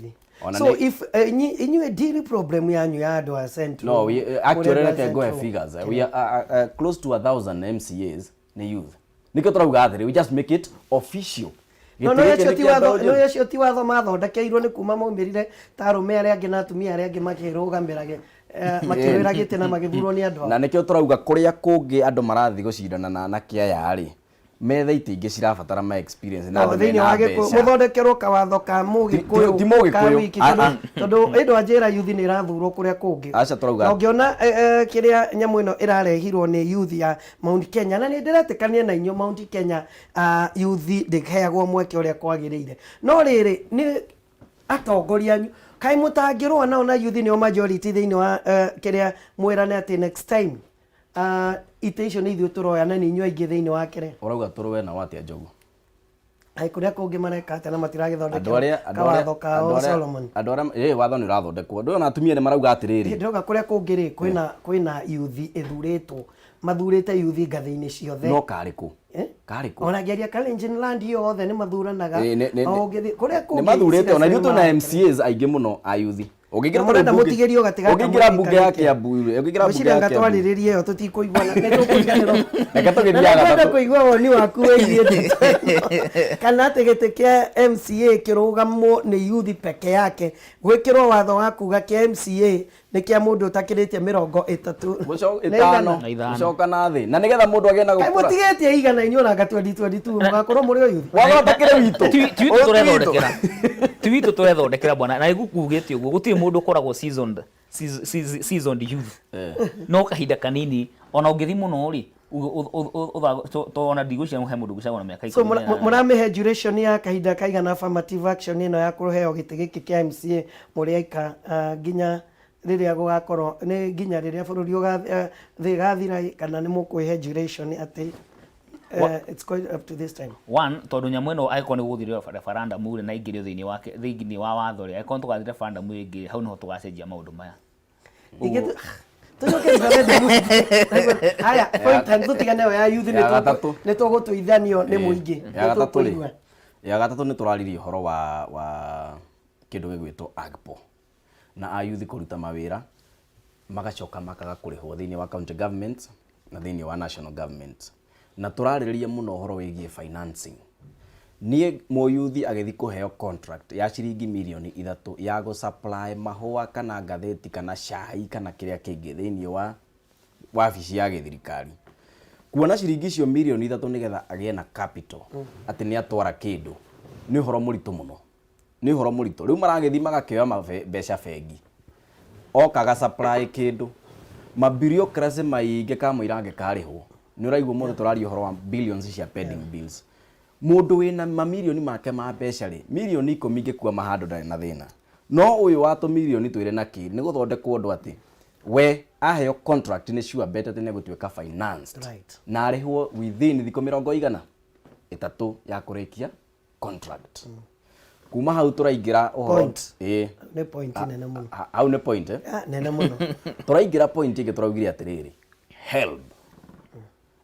So if you daily problem yanyu ya andu a central no we actually let go have figures we are close to 1000 MCAs ni youth nikyo turauga athiri we just make it official no yacio ti watho mathondekeirwo ni kuma maumirire tarume aria angi na atumia aria angi makirugamirage makirira gite na magithurwo ni andu na nikyo turauga kuria kungi andu marathi gucindana na anake aya ri metha itingi cirabatara ma experience na andu thini wage muthondekerwo kawatho ka mugikuyu ka wiki tondu indo ajira youth ni irathurwo kuria kungi acha turauga no ngiona kiria nyamu ino irarehirwo ni youth ya Mount Kenya na ni ndiratikania na inyo Mount Kenya youth ndikheagwo mweke uria kwagirire no riri ni atongoria anyu kai mutangirwo nao na youth ni o majority thini wa kiria mwirane ati next time ite icio ni ithuĩ turoya na ni inyuĩ aingĩ thĩinĩ wa kire urauga turowe na watia njogu ai kuria kungi mareka atana matiragithondeka kawatho kao Solomon andu aria watho ni urathondekwo ndu ona atumia ni marauga atiriri ndoga kuria kungi ri kwina youth ithuritwo mathurite youth ngathi-inĩ ciothe no kariku kariku ona ngeria Kalenjin land yothe ni mathuranaga kuria kungi ni mathurite ona ithu na MCAs aingi muno a youth ugingira murenda mutigerio gatiga ugingira bunge yake ya buire ugingira bunge yake ngatwaririe yo tutikuiguana netukuiganiro nekatugiria kuigua woni waku weithie kana tegete kia MCA kirugamwo ni youth peke yake gwikirwo watho wa kuga kia MCA ni kia mundu utakiritie 30 mucoka na thi na nigetha mundu agie na gukura mutigetie igana inyura ga 2022 mugakorwo muri youth watho utakire witu twitu turethondekera bwana na igukugite uguo gutire mundu koragwo seasoned youth no kahinda kanini ona ungithi muno ri to ona digucia he mundu gucagwo na miaka 10 so muramihe duration ya kahinda kaigana affirmative action ino ya kuruheo giti giki kia MCA muri aika nginya riria gugakorwo ni nginya riria bururi gathira kana ni mukwihe duration ati it's going up to this time one tondu nyamweno aiko ni guthire referendum mure na ingirio thiini wa watho ri aiko tugathire referendum ingi hau niho tugacenjia maundu maya haya point tutigane ya youth ni tugutuithanio ni muingi ya gatatu ni turaririe horo wa kindu gigwitwo agpo na a youth kuruta mawira magacoka makaga kurihwo thiini wa county government na thiini wa national government na turaririe muno horo wigie financing nie mo youth agethi kuheo contract ya ciringi milioni 3 ya go supply mahua kana ngatheti kana cai kana kiria kingi thiini wa wabici ya githirikari kuona ciringi cio milioni 3 nigetha agie na capital ati ni atwara kindu ni horo murito muno ni horo murito riu maragethi magakioya mbeca bengi okaga supply kindu mabureaucracy maingi kama irange karihwo ni uraigwo mundu turario horo wa billions cia pending bills mundu wina mamilioni make ma mbeca ri milioni 10 ingikuwa mahando ndari na thina no uyu wato milioni twire na ki ni guthondekwo ndu ati we aheo contract ni sure better tene gutuika financed na arihwo within thiko 100 itatu ya kurikia contract kuma hau turaingira point ne point nene muno au ne point nene muno turaingira point ingi turaugire atiriri help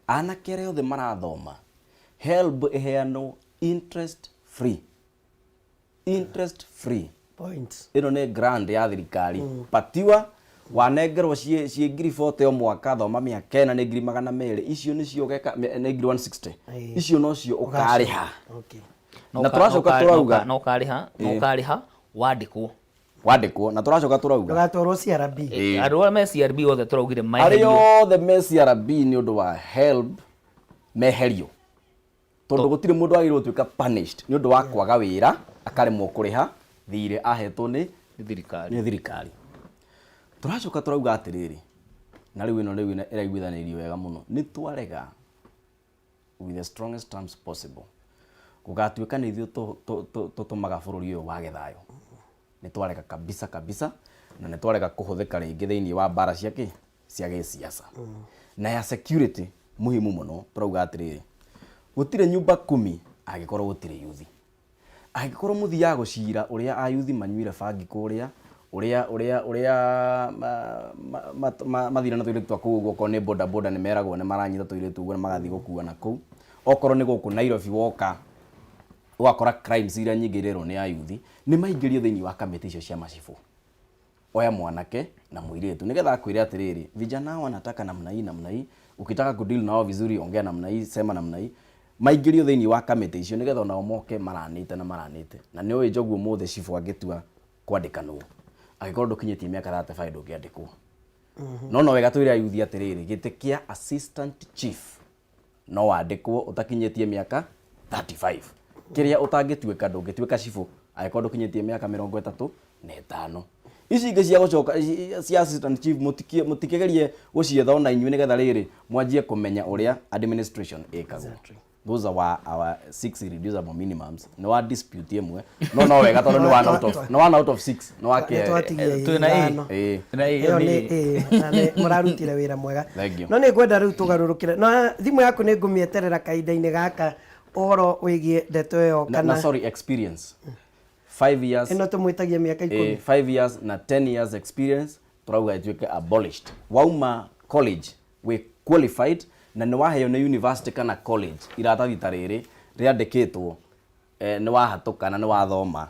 ana kere othe marathoma help iheano interest point ino ne grant ya thirikari patiwa wanengerwo cie ngiri 40 o mwaka thoma miaka na ne ngiri 200 icio ni cio geka ne ngiri 160 icio no cio ukariha okay na turacoka turauga no kariha wandikwo na turacoka turauga Tugatwarwo CRB. Andũ arĩa me CRB othe tũraugire arĩa othe me CRB nĩ ũndũ wa HELB meherio, tondũ gũtirĩ mũndũ agĩrĩirwo gũtuĩka punished nĩ ũndũ wa kwaga wĩra akaremwo kũrĩha thirĩ ahetwo nĩ thirikari. Tũracoka turauga atĩrĩrĩ, na rĩu ĩno ĩraiguithanĩrio wega mũno, nĩ twarega with the strongest terms possible gũgatuĩka nĩ ithuĩ tũtũmaga bũrũri ũyũ wage thayũ. Nĩ twarega kabisa na nĩ twarega kũhũthĩka rĩngĩ thĩinĩ wa mbara cia gĩsiasa na ya security muhimu mũno. Turauga atĩrĩrĩ, gũtirĩ nyumba 10 angĩkorwo gũtirĩ yuthi. Angĩkorwo mũthiaga gũcira ũrĩa ayuthi manyuire bangi kũrĩa ũrĩa mathira na tũirĩtu twa kũu ũguo, okorwo nĩ boda boda nĩ meragwo nĩ maranyita tũirĩtu ũguo na magathiĩ gũkua na kũu. Okorwo nĩ gũkũ Nairobi woka ũgakora crimes iria nyingĩ irerwo nĩ ayuthi nĩ maingĩrio thĩinĩ wa kamĩtĩ icio cia macibũ. Oya mwanake na mũirĩtu nĩgetha akwĩre atĩrĩrĩ, vijana wanataka namna hii, ukitaka kudeal nao vizuri ongea namna hii, sema namna hii. Maingĩrio thĩinĩ wa kamĩtĩ icio nĩgetha onao moke maranĩte na nĩ ũĩ Njogu ũmũthĩ cibũ angĩtua kwandĩka nũũ, angĩkorwo ndũkinyĩtie mĩaka 35 ndũngĩandĩkwo. No wega twĩre ayuthi atĩrĩrĩ, gĩtĩ kĩa assistant chief no wandĩkwo ũtakinyĩtie mĩaka 35. Kĩrĩa ũtangĩtuĩka ndũngĩtuĩka cibũ angĩkorwo ndũkinyĩtie mĩaka 35. Ici ingĩ cia gũcoka cia assistant chief mũtikĩgerie gũcietha ona inyuĩ nĩgetha rĩrĩ mwanjie kũmenya ũrĩa administration ĩkagwo. Those are our 6 irreducible minimums. No wa dispute imwe. No wega tondũ nĩ 1 out of 6. No wake. Twĩna mũrarutire wĩra mwega. No nĩ ngwenda rĩu tũgarũrũkĩre. Na thimũ yaku nĩ ngũmĩeterera kahinda-inĩ gaka ũhoro wĩgiĩ ndeto ĩyo kana na sorry experience 5 years ĩno tũmwĩtagia mĩaka 10 5 years na 10 years experience turauga ĩtuĩke abolished. Wauma college we qualified na nĩ waheo nĩ university kana college iratathi ta rĩrĩ rĩandĩkĩtwo nĩ wahatũka na nĩ wathoma,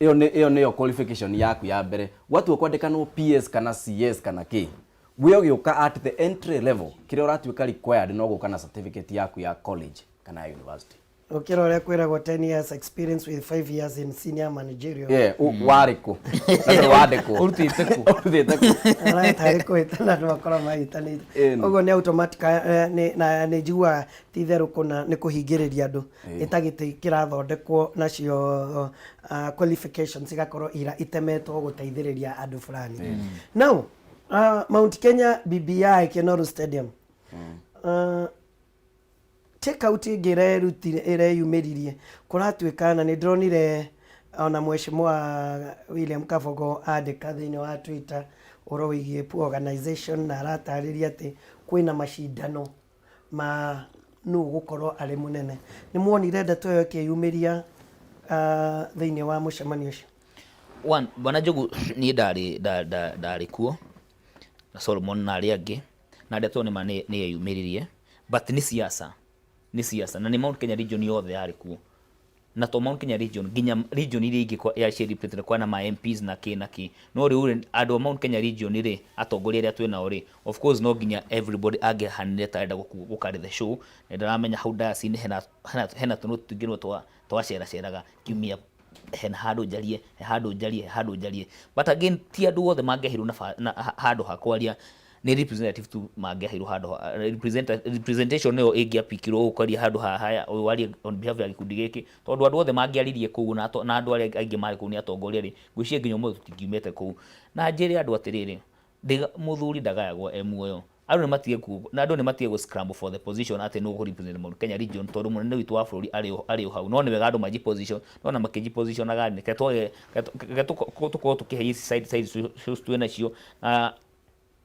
ĩyo nĩyo qualification yaku ya mbere. Watua kwandĩkanwo PS kana CS kana kĩ, we ũgĩũka at the entry level kĩrĩa ũratuĩka required no gũka na certificate yaku ya college kana university. Ukira ũrĩa kwĩragwo 10 years experience with 5 years in senior managerial. Warĩkũ na wandĩkwo ũrutĩte kũ tarĩkũ ĩtana ndwakora mahitanĩte ũguo nĩ automatic na nĩ njiguaga ti itherũ kũna nĩ kũhingĩrĩria andũ ĩtagĩtĩ kĩrathondekwo nacio qualifications igakorwo itemetwo gũteithĩrĩria andũ fulani. Now Mount Kenya BBI Kenoru Stadium take out ireyumĩririe kũratuĩka na nĩ ndĩronire ona mheshimiwa William Kabogo andĩka thĩinĩ wa Twitter ũhoro wĩgiĩ organization na aratarĩria atĩ kwĩna macindano ma nũ gũkorwo arĩ mũnene. Nĩ muonire ndeto ĩyo ĩkĩyumĩria thĩinĩ wa mũcemanio ũcio? Bwana Njogu niĩ ndarĩ kuo na Solomon na arĩa angĩ na ndeto nĩ yeyumĩririe, but nĩ siasa na nĩ Mount Kenya region yothe yarĩ kuo, na to Mount Kenya region nginya region iria ingĩ ya represent kwa na ma MPs na kĩ no rĩu andũ Mount Kenya region rĩ atongoria arĩa twĩnao rĩ of course no nginya everybody angĩhanire tarenda gũkarĩ the show. Na ndaramenya hau ndaci-inĩ hena tũnũ tũngĩ twaceraga kiumia hena handũ njarie but again ti andũ othe mangĩahirwo na handũ ha kwaria, ni representative tu mangĩahirwo handũ representation ĩyo ĩngĩapikirwo ũkaria handũ haya warie on behalf ya gĩkundi gĩkĩ, tondũ andũ othe mangĩaririe kũu na andũ arĩa aingĩ marĩ kũu nĩ atongoria rĩ ngwĩciria nginya ũmwe tũtingiumĩte kũu. Na njĩre andũ atĩrĩrĩ, mũthuri ndagayagwo muoyo, andũ nĩ matige gũ scramble for the position atĩ no represent Mount Kenya region, tondũ mũnene witũ wa bũrũri arĩ hau. No nĩ wega andũ manji position, no na makĩnji position agani tũkorwo tũkĩhe ici side shows twĩnacio.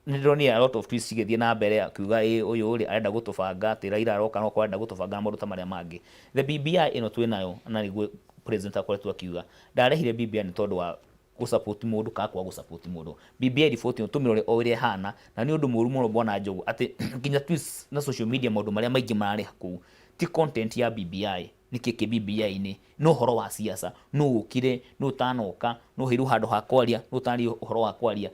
Nĩndĩronire a lot of tweets cigĩthiĩ na mbere akiuga ũyũ rĩ arenda gũtũbanga atĩ Raila aroka no kwenda gũtũbanga maũndũ ta marĩa mangĩ. The BBI ĩno twĩnayo na nĩguo president akoretwo akiuga ndarehire BBI nĩ tondũ wa gũsupport mũndũ kana kwa gũsupport mũndũ. BBI report ĩno tũmĩrore o ũrĩa ĩhana na nĩ ũndũ mũru mũno Bwana Njogu atĩ nginya tweets na social media maũndũ marĩa maingĩ mararĩ kũu ti content ya BBI. Nĩkĩ BBI-inĩ no ũhoro wa siasa, no ũkire no ũtanoka no ũheirwo handũ ha kwaria no ũtarĩ ũhoro wa kwaria.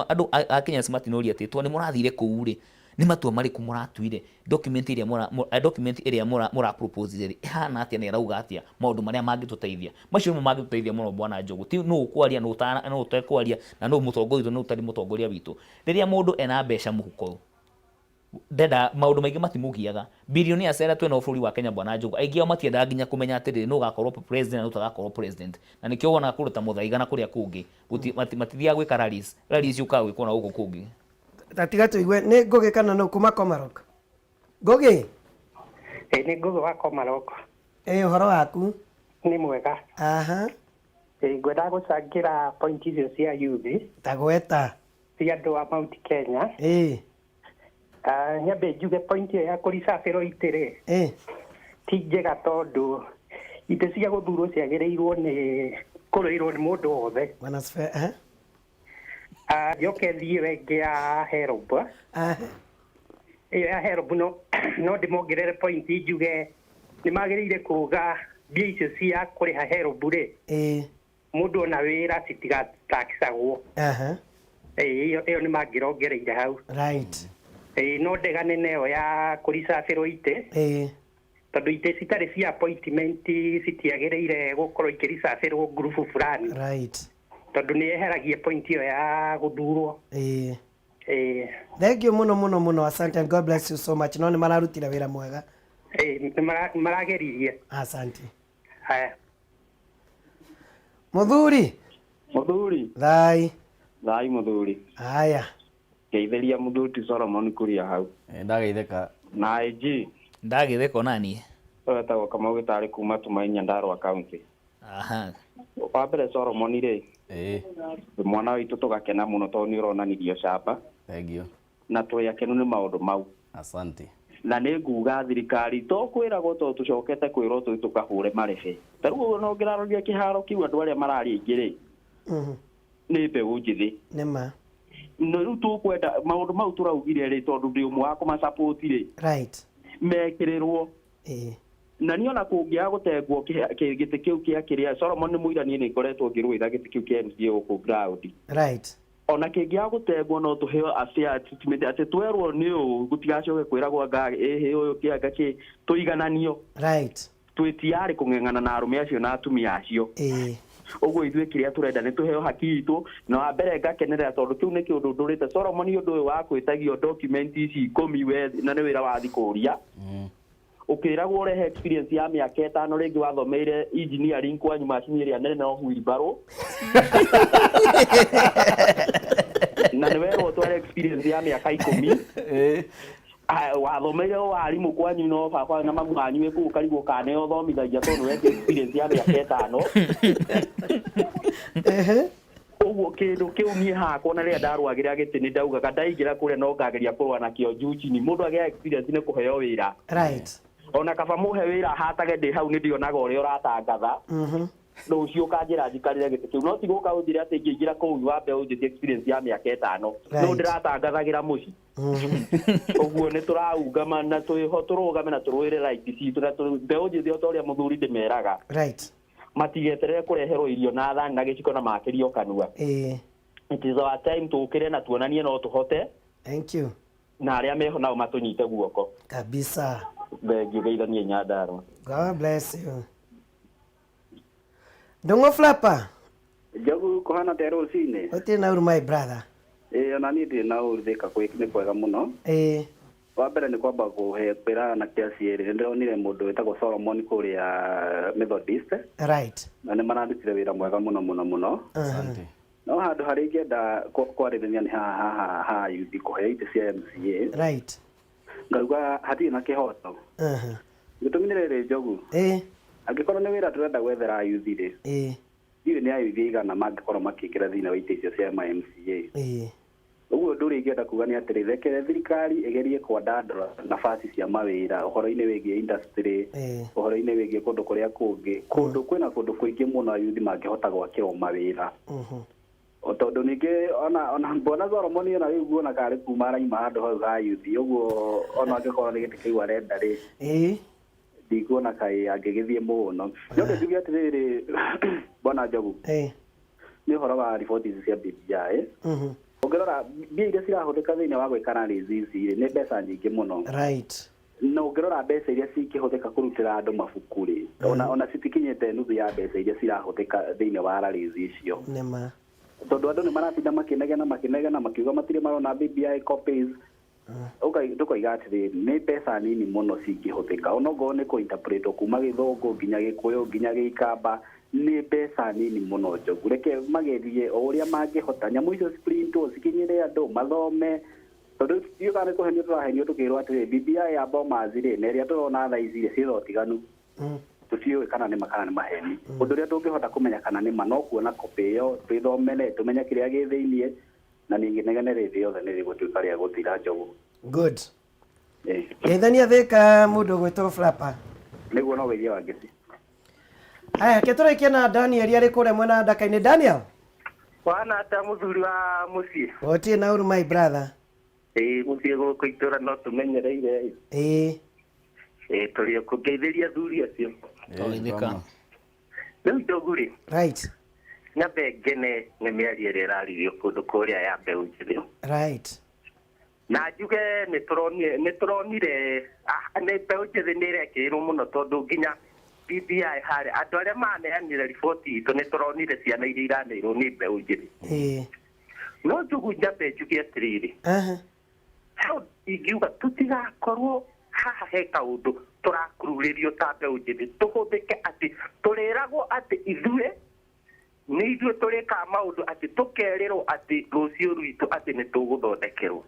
Andũ a Kenya matinoria atĩ nĩ mũrathire kũu rĩ ni matua mariku muratuire document iria mura propose ri hana atia ni rauga atia maundu maria mangituteithia macio mo mangituteithia muno bwana Njogu ti no ukwaria no utekwaria na no mutongoria no utari mutongoria witu riria mundu ena mbeca muhuko ndenda maundu maingi matimugiaga billionaire sera twena bũrũri wa Kenya bwana Njogu aingi ao matiendaga nginya kumenya atiri no gakorwo president na utagakorwo president na nikio wona kuruta muthaiga na kuria kungi matithia gwika rallies ukaga gwikwo na guku kungi tatiga tuigwe ni Ngugi kana no kuma Komarok Ngugi ni Ngugi wa Komarok uhoro waku ni mwega aha ngwenda gucangira point icio cia youth tagweta cia andu a Mount Kenya nyambe njuge point ya kurisabĩrwo itĩ ti njega tondu itĩ cia guthurwo ciagĩrĩirwo nĩ kũrũĩrwo nĩ mũndũ wothe njoke thiĩ wengi ya Herb ĩyo ya Herb no ndĩmongerere point njuge nĩ magĩrĩire kuga mbia icio cia kũrĩha Herb rĩ mũndũ ona wĩra citigatakisagwo ĩyo nĩ mangĩrongereire hau no ndegane nayo ya kurisabĩrwo itĩ tondu itĩ citarĩ cia appointment citiagĩrĩire gũkorwo ikĩrisabĩrwo ngurubu fulani tondu nĩ eheragia point ĩyo ya guthurwo thank you muno asante and God bless you so much no nĩ mararutire wĩra mwega marageririe asante haya muthuri thai muthuri haya geithĩria mũthuti Solomon kuria hau ndageithĩka na IG ndagithĩka nani wetagwo Kamau Gĩtarĩ kuma Tumaini Nyandarua county wa mbere Solomon rĩ mwana witũ tũgakena mũno tondũ nĩ ũronanirio camba na twĩ akenu nĩ maũndũ mau asante na nĩ nguga thirikari to kwĩragwo to tũcokete kwĩrwo tũi tũkahũre marebe ta rĩu no ngĩraroria kĩharo kiu andũ arĩa mararĩ aingĩ rĩ nĩ mbeũ njĩthĩ nĩma no rĩu tũkwenda maũndũ mau tũraugire rĩ tondũ ndĩ ũmwe wa kũmasupport rĩ mekĩrĩrwo na niĩ ona kũngĩaga gũtengwo gĩtĩ kĩu kĩa kĩrĩa Solomon nĩ mũiranie nĩ ngoretwo ngĩrũĩra gĩtĩ kĩu kĩa MCA gũkũ ground ona kĩngĩaga gũtengwo no tũheo atĩ twerwo nĩ ũũ gũtigacoke kwĩragwo ũyũ kĩanga tũigananio twĩtiarĩ kũng'eng'ana na arũme acio na atumia acio ũguo ithuĩ kĩrĩa tũrenda nĩ tũheo haki itũ na wa mbere ngakenerera tondũ kĩu nĩ kĩũndũ ndũrĩte Solomon ũndũ ũyũ wa kwĩtagio document ici 10 we na nĩ wĩra wa thikũria ukĩragwo ũrehe experience ya mĩaka 5 rĩngĩ wathomeire engineering kwanyu macini ĩrĩa nene no wheelbarrow na nĩ werwo tware experience ya mĩaka 10 wathomeire warimũ kwanyu no baba na mamu wanyu ĩkũu karigwo kana ũthomithagia tondũ weke experience ya mĩaka 5 ũguo kĩndũ kĩu niĩ hakwa na rĩrĩa ndarũagĩra gĩtĩ nĩ ndaugaga ndaingĩra kũrĩa no ngageria kũrũa nakĩo juu chini mũndũ agĩa experience nĩ kũheo wĩra ona kaba mũhe wĩra hatage ndĩ hau nĩ ndĩonaga ũrĩa ũratangatha rũciũ ũkanjĩra njikarĩre gĩtĩ kĩu no ti gũka ũnjĩre atĩ ingĩingĩra kũu wa mbeũ njĩthĩ experience ya mĩaka 5 no ndĩratangathagĩra mũciĩ ũguo nĩ tũraungama na tũrũgame na tũrũĩre right citũ na mbeũ njĩthĩ o ta ũrĩa mũthuri ndĩmeraga matigeterere kũreherwo irio na thani na gĩciko na makĩrio kanua it is our time tũkĩre na tuonanie no tũhote na arĩa meho nao matũnyite guoko kabisa thengiũ geithanie Nyandarua God bless you Ndongo Flapper Njogu kuhana te rũcinĩ ũtirĩ na ũru my brother ona niĩ ndirĩ na ũru thĩka nĩ kwega mũno wa mbere nĩ kwamba kũhepera na kĩaci ĩrĩ nĩ ndĩronire mũndũ wĩtagwo Solomon kũrĩa Methodist na nĩ marandutire wĩra mwega mũno no handũ harĩa ingĩenda kwarĩrĩria nĩ haha youth kũheo itĩ cia MCA ngauga hatirĩ na kĩhoto gĩtũmi nĩ rĩrĩ Njogu angĩkorwo nĩ wĩra tũrenda gwethera youth rĩ ndiũĩ nĩ ayuthi aigana mangĩkorwo makĩingĩra thĩinĩ wa itĩ icio cia MCA ũguo ũndũ ũrĩa ingĩenda kuga nĩ atĩrĩ rekere thirikari ĩgerie kwandandũra nafasi cia mawĩra ũhoro-inĩ wĩgiĩ industry ũhoro-inĩ wĩgiĩ kũndũ kũrĩa kũngĩ kwĩna kũndũ kũingĩ mũno ayuthi mangĩhota gwakĩrwo mawĩra tondũ ningĩ ona mbona Solomon ona rĩu guona karĩ kuma araima handũ hau ha youthi ũguo ona angĩkorwo nĩ gĩtĩ kĩu arenda rĩ ndikuona kaĩ angĩgĩthiĩ mũno no njuge atĩrĩrĩ bona Njogu nĩ ũhoro wa riboti ici cia BBI Ongerora mbia iria cirahũthĩka thĩinĩ wa gwĩka rallies ici nĩ mbeca nyingĩ mũno. Right. Na ũngĩrora mbeca iria cikĩhũthĩka kũrutĩra andũ mabuku rĩ, ona citikinyĩte nuthu ya mbeca iria cirahũthĩka thĩinĩ wa rallies icio. Nĩma. Tondũ andũ nĩ maratinda makĩnegena makiuga matirĩ marona BBI copies. Tũkoiga atĩrĩrĩ nĩ mbeca nini mũno cingĩhũthĩka. Onokorwo nĩ kũ-interpret kuma Gĩthũngũ nginya Gĩkũyũ nginya Gĩikamba nĩ mbeca nini mũno njogu. Reke magerie o ũrĩa mangĩhota nyamũ icio sprintwo cikinyĩre andũ mathome. Tondũ yuga nĩ kũhenio tũrahenio tũkĩrwo atĩrĩrĩ BBI ya Bomas rĩ na ĩrĩa tũrona thaa ici rĩ ciĩ ũtiganu. Tũtiũĩ kana nĩ maheni. Ũndũ ũrĩa tũngĩhota kũmenya kana nĩ ma no kuona kopi ĩyo twĩthomere tũmenye kĩrĩa gĩ thĩinĩ na ningĩ negene rĩthĩ yothe nĩ rĩgũtuĩka rĩa gũthira njogu. Good. Geithania Thika mũndũ gwĩtwo Flapper. Nĩguo no wĩria wa Ngĩci. Aya ketũrĩkie na Daniel yarĩ kũrĩa mwena ndaka-inĩ. Daniel. Wana ta mũthuri wa mũciĩ. Otie na uru my brother. Mũciĩ gũkũ itũra no tũmenyereire. Tũrĩ kũngeithĩria thuri acio. Rĩu njogu rĩ. Right. Nyambe ngene nĩ mĩario ĩrĩa ĩraririo kũndũ kũrĩa ya mbeũ njĩthĩ. Right. Na njuge nĩ tũronire nĩ mbeũ njĩthĩ nĩ ĩrekĩrĩrwo mũno tondũ nginya BBI harĩ andũ arĩa maneanire riboti itũ nĩ tũronire ciana iria iraneirwo nĩ mbeũ njĩthĩ. No njugu nyambe njuge atĩrĩrĩ. Hau ingiuga tũtigakorwo haha he kaũndũ tũrakururĩrio ta mbeũ njĩthĩ tũhũthĩke atĩ tũrĩragwo atĩ ithuĩ nĩ ithuĩ tũrĩkaga maũndũ atĩ tũkerĩrwo atĩ rũciũ rwitũ atĩ nĩ tũgũthondekerwo.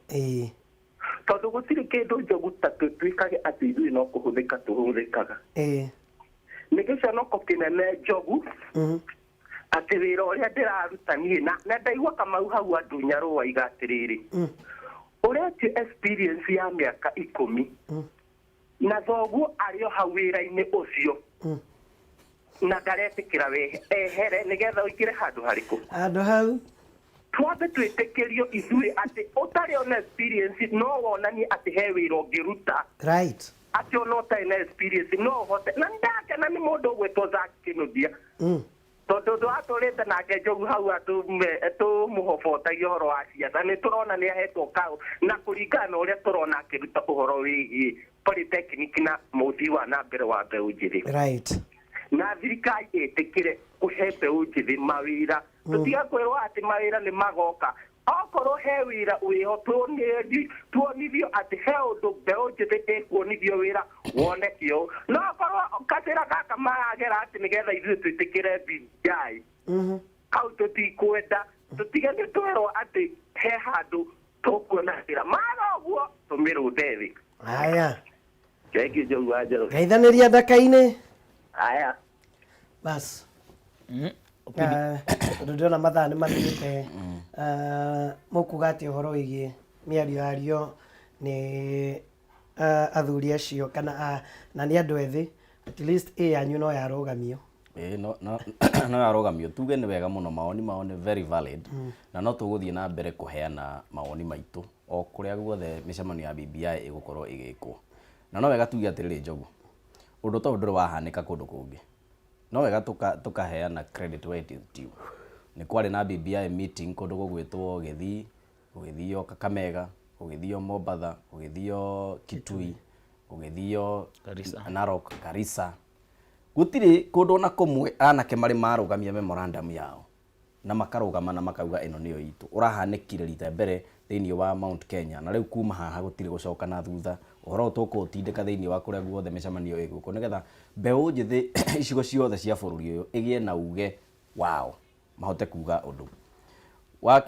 Tondũ gũtirĩ kĩndũ njogu ta twĩkage atĩ ithuĩ no kũhũthĩka tũhũthĩkaga. Nĩ gĩconoko kĩnene njogu atĩ wĩra ũrĩa ndĩraruta niĩ na ndaigua Kamau hau andũ Nyarũa iga atĩrĩrĩ ũretio experience ya mĩaka 10 na thoguo arĩ o hau wĩra-inĩ ũcio na ndaretĩkĩra ehere nĩgetha ũingĩre handũ harĩkũ. Handũ hau twambe twĩtĩkĩrio ithuĩ atĩ ũtarĩ ona experience no wonanie atĩ he wĩra ũngĩruta. Right. Atĩ ona ũtarĩ na experience no ũhote na ndakena nĩ mũndũ ũgwĩtwo Zack Kĩnuthia. Tondũ twatũrĩte nake njogu hau tũmũhobotagia ũhoro wa ciaca nĩ tũrona nĩ ahetwo kaũ na kũringana na ũrĩa tũrona akĩruta ũhoro wĩgiĩ polytechnic na mũthii wa na mbere wa mbeũ njĩthĩ. Right. Na thirikari ĩtĩkĩre kũhe mbeũ njĩthĩ mawĩra. Tũtigakwĩrwo atĩ mawĩra nĩ magoka. Okorwo he wĩra wĩho tuonithio atĩ he ũndũ mbeũ njĩthĩ ĩkuonithio wĩra wonekio. No okorwo kacĩra gaka maragera atĩ nĩgetha ithuĩ twĩtĩkĩre BBI. Hau tũtikwenda tũtige nĩ twerwo atĩ he handũ tũkuona wĩra. Maga ũguo tũmĩrũte thĩ. Aya. Thengiũ njogu wa Njerũ. Geithanĩria ndaka-inĩ. Aya. Bas. Ndĩrona mathaa nĩ mathirĩte. Mũkuga atĩ ũhoro wĩgiĩ mĩario yario nĩ athuri acio kana na nĩ andũ ethĩ at least yanyu no yarũgamio. No yarũgamio tuge nĩ wega mũno mawoni mao nĩ very valid na no tũgũthiĩ na mbere kũheana mawoni maitũ o kũrĩa guothe mĩcemanio ya BBI ĩgũkorwo ĩgĩkwo. Na no wega tuge atĩrĩrĩ njogu ũndũ ta ũndũ wahanĩka kũndũ kũngĩ. No wega tũkaheana credit where it is due. Nĩ kwarĩ na BBI meeting kũndũ gũgwĩtwo Gĩthii, gũgĩthio Kakamega, gũgĩthio Mombatha, gũgĩthio Kitui, gũgĩthio Narok, Garissa. Gũtirĩ kũndũ na kũmwe anake marĩ marũgamia memorandum yao na makarũgama na makauga ĩno nĩyo itũ. Ũrahanĩkire rita mbere thĩinĩ wa Mount Kenya na rĩu kuma haha gũtirĩ gũcoka na thutha. Ũhoro tũkũtindĩka thĩinĩ wa kũrĩa guothe mĩcemanio ĩgũkwo nĩgetha mbeũ njĩthĩ icigo ciothe cia bũrũri ũyũ ĩgĩe na uge wao mahote kuga ũndũ.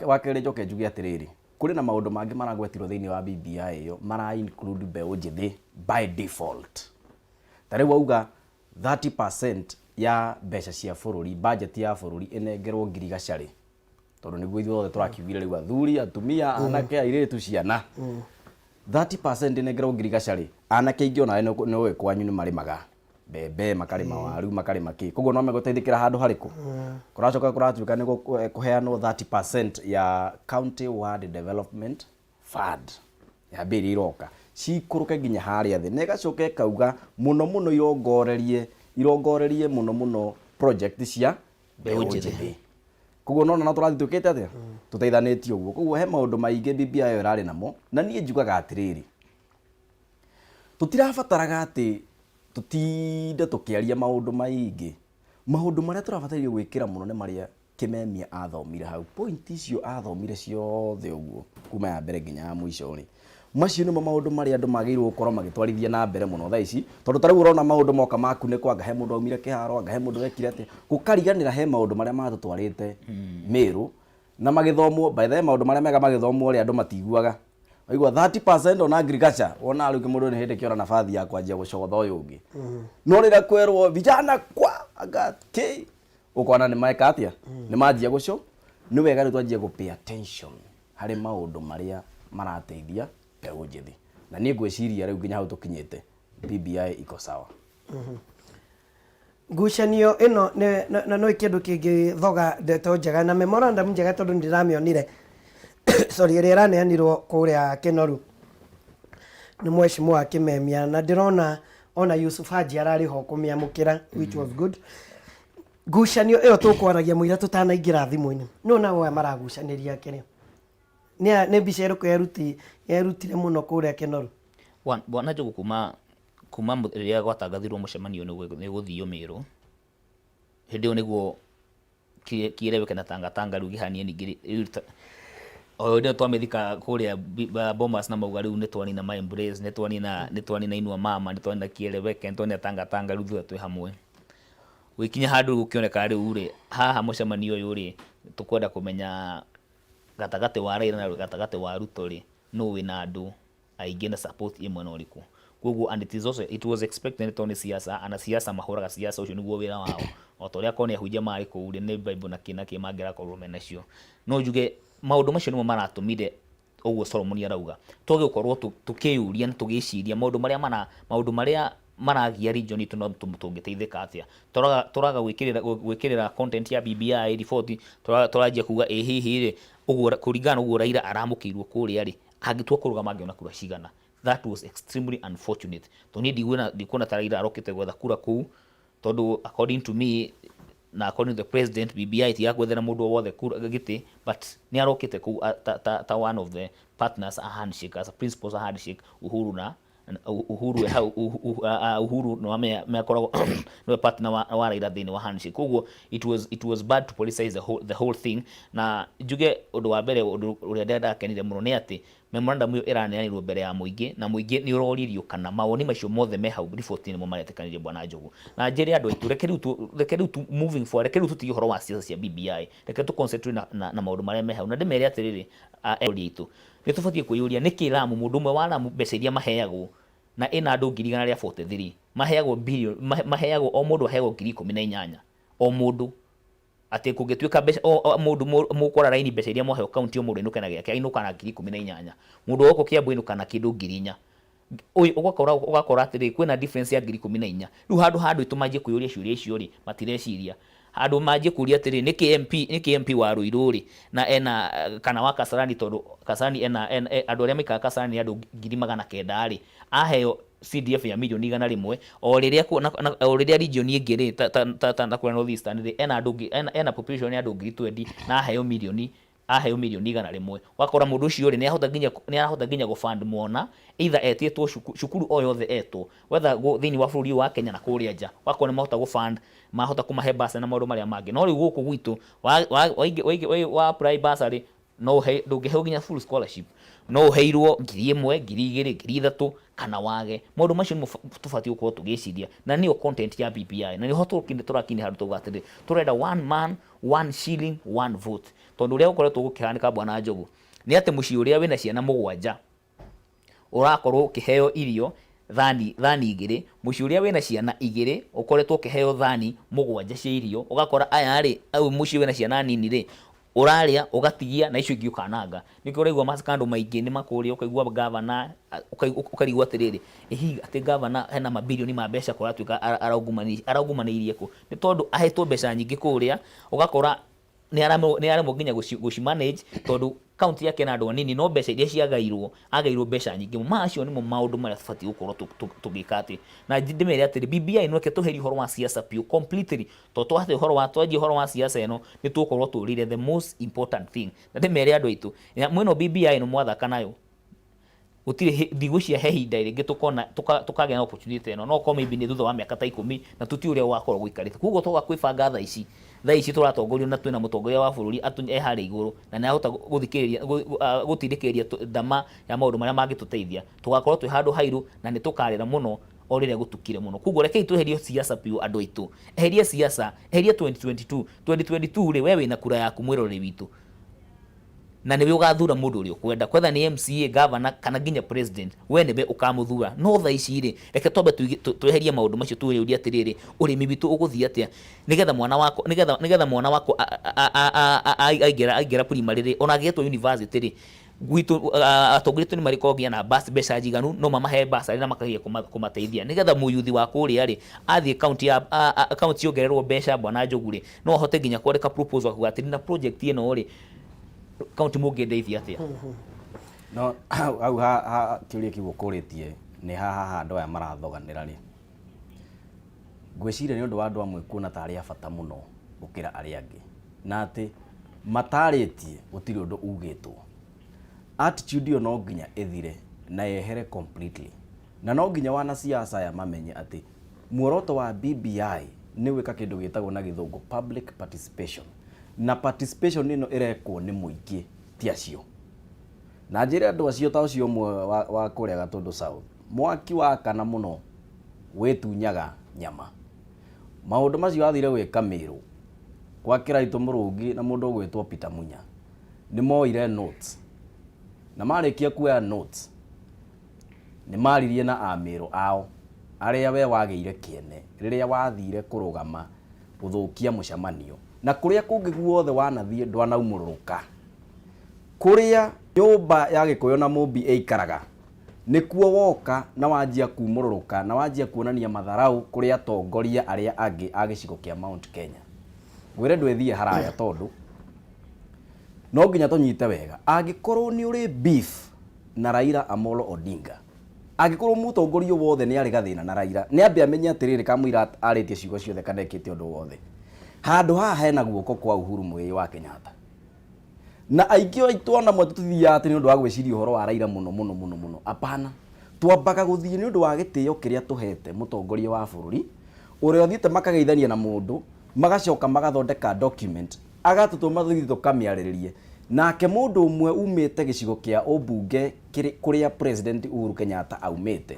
Wakerĩ njoke njuge atĩrĩrĩ kũrĩ na maũndũ mangĩ maragwetirwo thĩinĩ wa BBI ĩyo mara include mbeũ njĩthĩ by default. Tarĩu wauga 30% ya mbeca cia bũrũri budget ya bũrũri ĩnengerwo ngirigacarĩ tondũ nĩguo ithuothe tũrakiugire rĩu athuri atumia anake airĩtu ciana 30% ĩnengerwo ngirigacarĩ anake aingĩ ona nĩ ũĩ kwanyu nĩ marĩmaga mbembe makarĩma waru makarĩma kĩ koguo no megũteithĩkĩra handũ harĩkũ kũracoka kũratuĩka nĩ kũheanwo 30% ya county ward development fund ya mbere iroka cikũrũke nginya harĩa thĩ na ĩgacoka ĩkauga mũno mũno irongorerie mũno mũno project cia mbeũ njĩthĩ koguo nona na turathi tukite atia tuteithanĩtie ũguo. Koguo he maũndũ maingĩ BBI ĩrarĩ namo, na niĩ njugaga atĩrĩrĩ, tutirabataraga atĩ tutinde tukiaria maũndũ maingĩ. Maũndũ marĩa tũrabatairie gwĩkĩra mũno nĩ marĩa Kĩmemia athomire hau. Point icio athomire ciothe ũguo kuma ya mbere nginya ya mũico rĩ, macio nĩmo maũndũ marĩa andũ magĩrĩirwo gũkorwo magĩtwarithia na mbere mũno thaa ici, tondũ tarĩu ũrona maũndũ moka maku nĩ kwanga he mũndũ aumire kĩharo, anga he mũndũ wekire atĩa, gũkariganĩra he maũndũ marĩa matũtwarĩte Meru na magĩthomwo. By the way, maũndũ marĩa mega magĩthomwo rĩ andũ matiguaga. Waigua 30% on agriculture, wona rĩu mũndũ nĩ hĩndĩ kĩora nabathi ya kwanjia gũcogotha ũyũ ũngĩ. No rĩrĩa kwerwo vijana kwa agati ukona nĩ maeka atĩa, nĩ manjia gũco. Nĩ wega rĩu twanjie pay attention harĩ maũndũ marĩa marateithia mbeũ njĩthĩ, na niĩ ngwĩciria rĩu nginya hau tũkinyĩte BBI iko sawa. Ngucanio ĩno na no kĩndũ kĩngĩ thoga ndeto njega na memorandum njega tondũ ndiramĩonire sorry ĩrĩa ĩraneanirwo kũrĩa Kĩnoru nĩ mheshimiwa Kĩmemia, na ndĩrona ona Yusuf Haji ararĩ ho kũmĩamũkĩra which was good. Ngucanio ĩyo tũkwaragia mũira tũtanaingĩra thimũ-inĩ, no nawe maragucanĩria kĩrĩa nĩ mbica ĩrĩkũ yerutire mũno kũrĩa Kĩnoru? Bwana Njogu kuma rĩrĩa gwatangathirwo mũcemanio nĩ gũthio Meru, hĩndĩ ĩyo nĩguo kĩreweke na tangatanga rĩu gĩhanie ningĩ o ndio twamĩthika kũrĩa Bomas na mauga rĩu nĩ twanina ma embrace, nĩ twanina inua mama, nĩ twanina kĩreweke, nĩ twanina tangatanga rĩu twĩ hamwe. Gũikinya handũ gũkĩoneka rĩu rĩ haha mũcemanio ũyũ rĩ tũkwenda kũmenya gatagatĩ wa Raila na gatagatĩ wa Ruto rĩ no wĩna andũ aingĩ na support ĩmwe na ũrĩkũ. Koguo and it was expected to ni siasa, ana siasa mahũraga siasa, ũcio nĩguo wĩra wao. O ta ũrĩa kone ahunjia marĩ kũu rĩ nĩ Bible na kĩna mangĩrakorwo mena cio. No njuge maũndũ macio nĩmo maratũmire ũguo Solomon arauga twage gũkorwo tũkĩyũria na tũgĩciria maũndũ marĩa maragia region itu no tũngĩteithĩka atĩa. Tũraga gwĩkĩrĩra content ya BBI report, tũranjia kuga hihi rĩ ũguo kũringana ũguo Raila aramũkĩirwo kũrĩa rĩ angĩtua kũrũgama angĩona kura cigana. That was extremely unfortunate. Toni ndikuona ta Raila arokete gwetha kura kuu tondu according to me na according to the president BBI ti yakwethera mũndũ wothe kura gĩtĩ, but nĩ arokete kuu ta one of the partners a handshake, as a principles a handshake. Uhuru no amekoragwo no partner wa Raila thĩinĩ wa handshake. Koguo it was bad to politicize the whole thing. Na njuge ũndũ wa mbere ũrĩa ndakenire mũno nĩ atĩ memorandum ĩyo ĩraneanirwo mbere ya mũingĩ, na mũingĩ nĩ ũroririo kana mawoni macio mothe me hau report-inĩ mo maretĩkanĩrie Bwana Njogu. Na njĩre andũ aitũ reke rĩu moving forward, reke rĩu tũtige ũhoro wa siasa cia BBI, reke tũ concentrate na maũndũ marĩa me hau, na ndĩmere atĩrĩrĩ erori aitũ nĩ tũbatiĩ kwĩyũria nĩkĩ Lamu mũndũ ũmwe wa Lamu mbeca iria maheagwo na ĩna andũ 143 maheagwo billion, maheagwo o mũndũ aheagwo 18,000 o mũndũ, atĩ kũngĩtuĩka mbeca mũndũ mũkora raini mbeca iria mwaheo county o mũndũ inũkana gĩake ainũka na 18,000, mũndũ woko kĩambu inũka na kĩndũ 4,000. Ũgakora atĩrĩ kwĩna difference ya 18,000. Rĩu handũ itumanjie kwĩyũria ciũria icio rĩ matireciria. Handũ manjie kũria atĩrĩ nĩkĩ MP wa Ruiru rĩ na ena kana wa Kasarani, tondũ Kasarani ena andũ arĩa maikaga Kasarani andũ 900 rĩ aheo CDF ya milioni 100 o rĩrĩa region ĩngĩ rĩ ta kwa North Eastern rĩ ena population ya andũ 20 na aheo milioni 100. Wakora mũndũ ũcio rĩ nĩ ahota nginya gũfund mwana either etĩtwo cukuru o yothe etwo whether thĩinĩ wa bũrũri wa Kenya na kũrĩa nja, wakora nĩ mahota gũfund, mahota kũmahe basa na maũndũ marĩa mangĩ. No rĩu gũkũ gwitũ wa apply bursary no ndũngĩheo nginya full scholarship, no ũheirwo 1,000, 2,000, 3,000 kana wage. Maũndũ macio nĩ tũbatiĩ gũkorwo tũgĩciria, na nĩyo content ya BBI, na nĩho tũrakinya handũ tũgatĩrĩ tũrenda one man one shilling one vote. Tondũ ũrĩa gũkoretwo gũkĩhanĩka Bwana Njogu nĩ atĩ mũciĩ ũrĩa wĩna ciana 7 ũrakorwo ũkĩheo irio thani 2, mũciĩ ũrĩa wĩna ciana 2 ũkoretwo ũkĩheo thani 7 cia irio. Ũgakora aya rĩ mũciĩ wĩna ciana nini rĩ ũrarĩa ũgatigia na icio ingĩ ũkananga. Nĩkĩo ũraigua maskando maingĩ nĩ makũrĩa, ũkaigua governor ũkarigwo atĩrĩrĩ hihi atĩ governor hena mabilioni ma mbeca kũratuĩka araungumanĩirie kũ. Nĩ tondũ ahetwo mbeca nyingĩ kũrĩa, ũgakora nĩ aremwo nginya gũcimanage tondũ kaunti yake na andũ anini no mbeca iria ciagairwo mbeca nyingĩ macio nĩmo maũndũ marĩa tũbatiĩ gũkorwo tũgĩka atĩ na ndĩmere atĩrĩ BBI no tũherie ũhoro wa siasa piũ completely twanjia ũhoro wa siasa ĩno nĩ tũgũkorwo tũrire the most important thing na ndĩmere andũ aitũ mwĩno BBI ĩno mwathaka nayo gũtirĩ ndigũcia he hinda rĩngĩ tũkagĩa na opportunity ĩno no ko maybe nĩ thutha wa mĩaka ta 10 na tũti ũrĩa wakorwo gũikarĩte koguo tũga kwĩbanga thaa ici tũratongorio na twĩna mũtongoria wa bũrũri harĩa igũrũ na nĩahota gũtindĩkĩrĩria ndama ya maũndũ marĩa mangĩtũteithia tũgakorwo twĩ handũ hairũ na nĩ tũkarĩra mũno o rĩrĩa gũtukire mũno koguo rekei tweherie siasa piũ andũ aitũ eheria siasa eheria 2022 rĩ we wĩna kura yaku mwĩroreri witũ na niwe ugathura mundu uri ukwenda kwetha ni MCA governor kana nginya president we niwe ukamuthura no tha ici ri reke tobe tweherie maundu macio tuyuria atiriri urimi bitu uguthia atia nigetha mwana wako aigera primary ri ona agetwo university ri gwitu atongoretu ni marikogia na bus mbeca njiganu no mamahe basa na makagia kumateithia nigetha muyuthi wa kuria ri athie county yongererwo mbeca bwana Njuguri no ahote nginya kwandika proposal kugatiri na project ino ri county mũngĩndeithia atia no au ha kĩũria kĩu ũkũrĩtie nĩ haha andũ aya marathoganĩra rĩ ngwĩciria nĩ ũndũ wa andũ amwe kuona ta arĩa bata mũno gũkĩra arĩa angĩ na atĩ matarĩtie gũtirĩ ũndũ ugĩtwo attitude ĩyo no nginya ĩthire na yehere completely na no nginya wana siasa aya mamenye atĩ muoroto wa BBI nĩ gwĩka kĩndũ gĩtagwo na gĩthũngũ public participation na participation ino irekwo ni muingi ti acio na njĩra andũ acio ta ũcio mwe wa kũrĩa Gatundu South mwaki wa kana muno wetunyaga nyama maũndũ macio athire gwĩka Meru kwa Kĩraitũ Mũrũngi na mũndũ ũgwĩtwo Peter Munya nĩ moire notes na marĩkia kuoya notes nĩ maririe na Ameru ao arĩa we wagĩire kĩene rĩrĩa wathire kũrũgama gũthũkia mũcemanio na kũrĩa kũngĩ guothe wanathie ndwanaumũrũrũka kũrĩa nyũmba ya Gĩkũyũ na Mũmbi ĩikaraga nĩkuo woka na wanjia kumũrũrũka na wanjia kuonania matharau kũrĩa atongoria arĩa angĩ a gĩcigo kĩa Mount Kenya gwĩre ndwethie haraya tondũ no nginya tũnyite wega angĩkorwo nĩ ũrĩ beef na Raila Amolo Odinga angĩkorwo mũtongoria wothe nĩ arĩ gathĩna na Raila nĩ ambia amenye atĩrĩrĩ kamũira arĩtie ciugo ciothe kana ekĩte ũndũ wothe handũ haha hena guoko kwa Uhuru Muigai wa Kenyatta na aingĩ aitũ ona mwe tũthiaga atĩ nĩ ũndũ wa gwĩciria ũhoro wa Raila mũno apana twambaga gũthiĩ nĩ ũndũ wa gĩtĩo kĩrĩa tũhete mũtongoria wa bũrũri ũrĩa ũthiĩte makageithania na mũndũ magacoka magathondeka document agatũtũma tũthiĩ tũkamĩarĩrĩrie nake mũndũ ũmwe umĩte gĩcigo kĩa ũmbunge kũrĩa president Uhuru Kenyatta aumĩte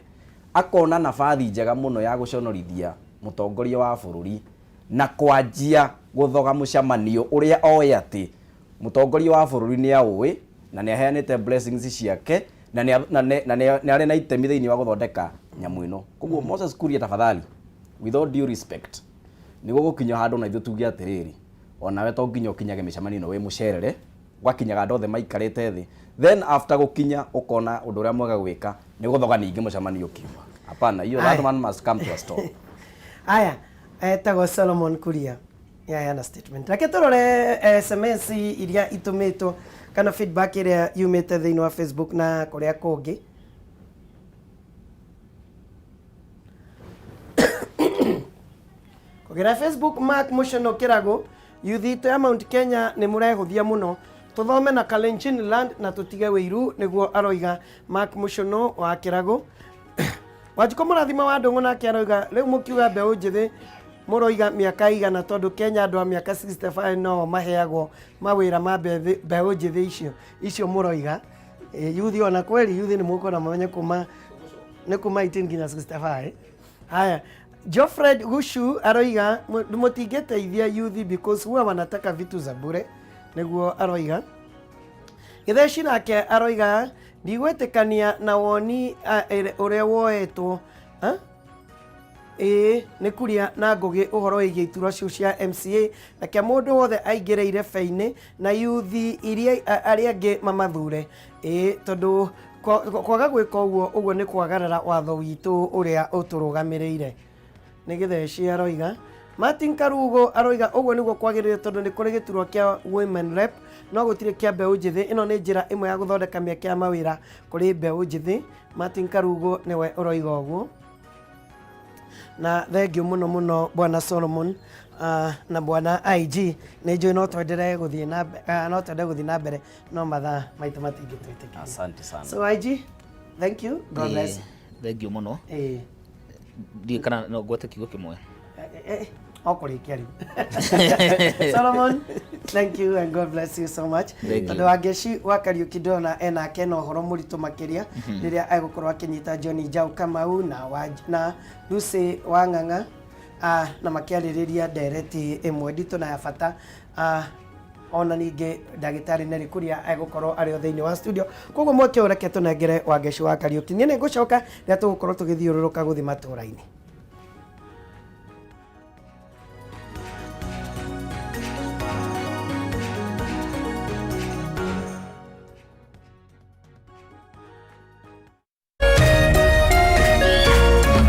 akona nabathi njega mũno ya gũconorithia mũtongoria wa bũrũri na kwanjia gũthoga mũcemanio ũrĩa oĩ atĩ mũtongoria wa bũrũri nĩ aũĩ na nĩ aheanĩte blessings ciake na nĩ arĩ na itemi thĩinĩ wa gũthondeka nyamũ ĩno koguo Moses Kuria tafadhali with all due respect nĩguo gũkinya handũ na ithuĩ tuge atĩrĩrĩ onawe to nginya ũkinyage mĩcemanio ĩno wĩ mũcerere gwakinyaga andũ othe maikarĩte thĩ then after gũkinya ũkona ũndũ ũrĩa mwega gwĩka nĩ gũthoga ningĩ mũcemanio kiuma hapana hiyo that man must come to a stop aya etagwo Solomon Kuria yana statement reke tũrore SMS iria itumitwo kana feedback iria yumĩte thĩinĩ wa Facebook na kũrĩa kũngĩ kũgerera Facebook Mark Mushono Kirago yuthi ya Mount Kenya nĩ mũrehũthia mũno tuthome na Kalenjin land na tutige wĩiru nĩguo aroiga Mark Mushono wa Kirago wajiko mũrathima wa ndũng'ũ nake aroiga rĩu mũkiuga mbeũ njĩthĩ mũroiga mĩaka igana tondũ Kenya andũ a mĩaka 65 no maheagwo mawĩra ma mbeũ njĩthĩ icio mũroiga yuthi ona kweli yuthi nĩ mũkona mwenye kuma nĩ kuma 18 nginya 65 haya Geoffrey Gushu aroiga mũtingĩteithia yuthi because huwa wanataka vitu za bure nĩguo aroiga Githeci nake aroiga ndigwĩtĩkania na woni ũrĩa woetwo nĩ Kuria na Ngũgĩ ũhoro wĩgiĩ iturwa cio cia MCA nake mũndũ wothe aingĩrĩire feinĩ na yuthi iria arĩa angĩ mamathure tondũ kwaga gwĩka ũguo nĩ kwagarara watho witũ ũrĩa ũtũrũgamĩrĩire nĩ Githeci aroiga Martin Karugo aroiga ũguo nĩguo kwagĩrĩire tondũ nĩ kũrĩ gĩturwa kĩa women rep no gũtirĩ kĩa mbeũ njĩthĩ. Ĩno nĩ njĩra ĩmwe ya gũthondeka mĩeke ya mawĩra kũrĩ mbeũ njĩthĩ. Martin Karugo nĩwe ũroiga ũguo. Na thengiũ mũno mũno bwana Solomon na bwana IG. Nĩ njũĩ no twenderee gũthiĩ na mbere no mathaa maitũ matingĩtwĩtĩkĩria. Asante sana. So IG, thank you. God bless. Thengiũ mũno. Ndiĩ kana no ngwate kiugo kĩmwe. Okũrĩkia rĩu. Solomon, thank you and God bless you so much. Tondũ wa Ngeci wa Kariuki ndona enake na ũhoro mũritũ makĩria rĩrĩa egũkorwo akĩnyita John Njau Kamau na Lucy Wang'ang'a na makĩarĩrĩria ndereti ĩmwe nditũ na ya bata. Ona ningĩ ndagĩtarĩ Neri Kuria egũkorwo arĩ o thĩinĩ wa studio. Koguo mweke ũreke tũnengere wa Ngeci wa Kariuki. Niĩ nĩ ngũcoka rĩrĩa tũgũkorwo tũgĩthiũrũrũka gũthiĩ matũũra-inĩ.